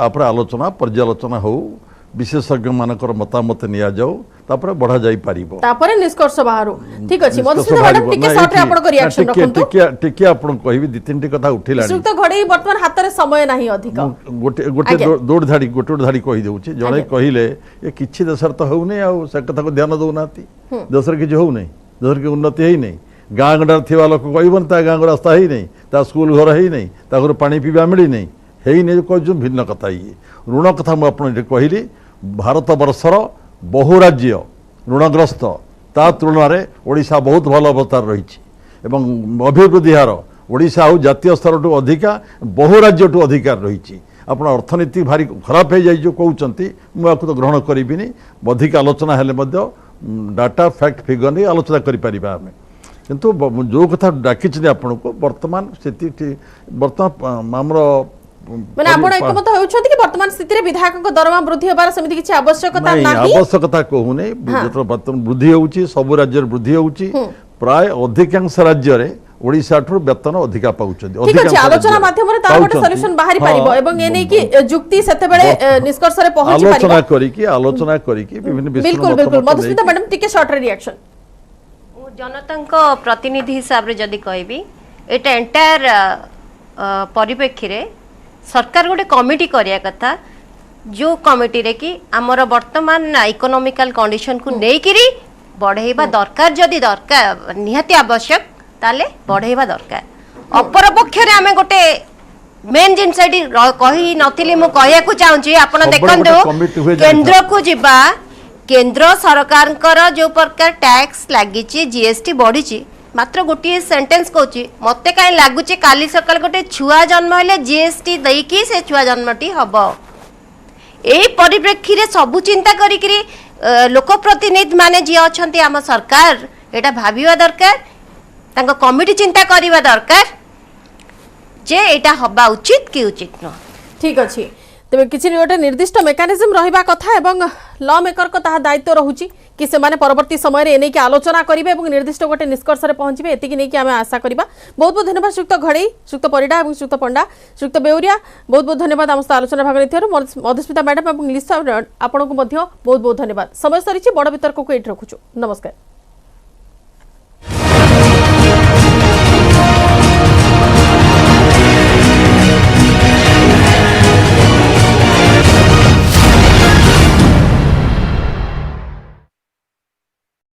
আপরে আলোচনা পর্যালোচনা হও বিশেষজ্ঞ মানকর মতামত নিয়া যাও তারপরে বঢ়া যাই পারিব তারপরে নিষ্কর্ষ বাহারু ঠিক আছে মধুসূদন ম্যাডাম টিকে শর্ট রে আপনাଙ୍କ রিঅ্যাকশন রখন্তু টিকে আপন কহিবি দুই তিনটি কথা উঠিলানি শ্রীযুক্ত ঘড়েই বর্তমান হাତରେ সময় ନାହିଁ ଅଧିକ গোটে দৌড় ধাড়ি কহি দেউছি জনে কহিলে এ কিছু দেশর তো হউনি আর সে কথা কো ধ্যান দউনাতি দেশর কিছু হউনি দেশর কি উন্নতি হেই নাই। ଗାଁ ଗଣ୍ଡାରେ ଥିବା ଲୋକ କହିବନି ତା ଗାଁକୁ ରାସ୍ତା ହେଇନାହିଁ ତା ସ୍କୁଲ ଘର ହେଇନାହିଁ ତା ଘରୁ ପାଣି ପିଇବା ମିଳିନାହିଁ ହେଇନି କହୁଛନ୍ତି ଭିନ୍ନ କଥା। ଇଏ ଋଣ କଥା ମୁଁ ଆପଣ ଏଠି କହିଲି ଭାରତ ବର୍ଷର ବହୁ ରାଜ୍ୟ ଋଣଗ୍ରସ୍ତ ତା ତୁଳନାରେ ଓଡ଼ିଶା ବହୁତ ଭଲ ଅବସ୍ଥାରେ ରହିଛି ଏବଂ ଅଭିବୃଦ୍ଧି ହାର ଓଡ଼ିଶା ଆଉ ଜାତୀୟ ସ୍ତରଠୁ ଅଧିକା ବହୁ ରାଜ୍ୟଠୁ ଅଧିକାର ରହିଛି। ଆପଣ ଅର୍ଥନୀତି ଭାରି ଖରାପ ହେଇଯାଇଛି ଯେଉଁ କହୁଛନ୍ତି ମୁଁ ଆକୁ ତ ଗ୍ରହଣ କରିବିନି। ଅଧିକ ଆଲୋଚନା ହେଲେ ମଧ୍ୟ ଡାଟା ଫ୍ୟାକ୍ଟ ଫିଗର ନେଇ ଆଲୋଚନା କରିପାରିବା ଆମେ। କିନ୍ତୁ ଯେଉଁ କଥା ଡାକିଛନ୍ତି ଆପଣଙ୍କୁ ବର୍ତ୍ତମାନ ସ୍ଥିତି ବର୍ତ୍ତମାନ ଆମର মানে ଆପଣ ଏକମତ ହେଉଛନ୍ତି କି ବର୍ତ୍ତମାନ ସ୍ଥିତିରେ ବିଧାୟକଙ୍କ ଦରମା ବୃଦ୍ଧି ହେବାର ସେମିତି କିଛି ଆବଶ୍ୟକତା ନାହିଁ। ଆବଶ୍ୟକତା କହୁନି ଯେତେବେଳେ ବର୍ତ୍ତମାନ ବୃଦ୍ଧି ହେଉଛି ସବୁ ରାଜ୍ୟରେ ବୃଦ୍ଧି ହେଉଛି ପ୍ରାୟ ଅଧିକାଂଶ ରାଜ୍ୟରେ ଓଡ଼ିଶା ଠାରୁ ବେତନ ଅଧିକା ପାଉଛନ୍ତି। ঠিক আছে আলোচনা মাধ্যমে তার একটা সলিউশন বাহারি পারিব এবং এ নেই কি যুক্তি সেতেবেলে নিষ্কর্ষরে পৌঁছি পারিব আলোচনা করিকি বিভিন্ন বিলকুল বিলকুল মধুস্মিতা ম্যাডাম টিকে শর্ট রিঅ্যাকশন जनता प्रतिनिधि हिसाब से जदि कहबी एटा एंटायर परिप्रेक्षी सरकार गोटे कमिटी करिया कथा जो कमिटी रे कि आमर वर्तमान इकोनॉमिकल कंडीशन को नेकिरी बढ़ेबा दरकार जदि दरकार निहाती आवश्यक ताले बढ़ेबा दरकार। अपर पक्ष रे आमे गोटे मेन जिनस कही नथिली मु कहया को चाहूची आपण देखंतु केंद्र को जिबा केंद्र सरकार जो प्रकार टैक्स लगी जीएसटी बढ़ी मात्र गोटे सेंटेंस कहूँ मत कहीं लगुच काली सकाल गोटे छुआ जन्म हेले जीएसटी देकी से छुआ जन्मटी हम यही परिप्रेक्षी रे सबू चिंता करी लोकप्रतिनिधि माने जी अच्छा आम सरकार यहाँ भाविबा दरकार तांको कमिटी चिंता करवा दरकार जे यहाँ हवा उचित कि उचित न। ठीक अच्छे तेज किसी गोटे निर्दिष्ट मेकानिजम रहा कथा एवं ल मेकर को ताहा दायित्व रहुची कि सेमाने परवर्ती समय रे एनेकी आलोचना करिवे एवं निर्दिष्ट गोटे निष्कर्ष रे पहुंचबे एतिकी नेकी आमे आशा करिबा। बहुत बहुत धन्यवाद श्रीयुक्त घड़ई श्रीयुक्त परिडा एवं श्रीयुक्त पंडा श्रीयुक्त बेउरिया बहुत बहुत धन्यवाद आम सह आलोचना भाग नेथियार मधुस्मिता मैडम एवं लिसा आपनको मध्य बहुत बहुत धन्यवाद। समय सरीची बड़ वितर्क को एट रखुछु नमस्कार।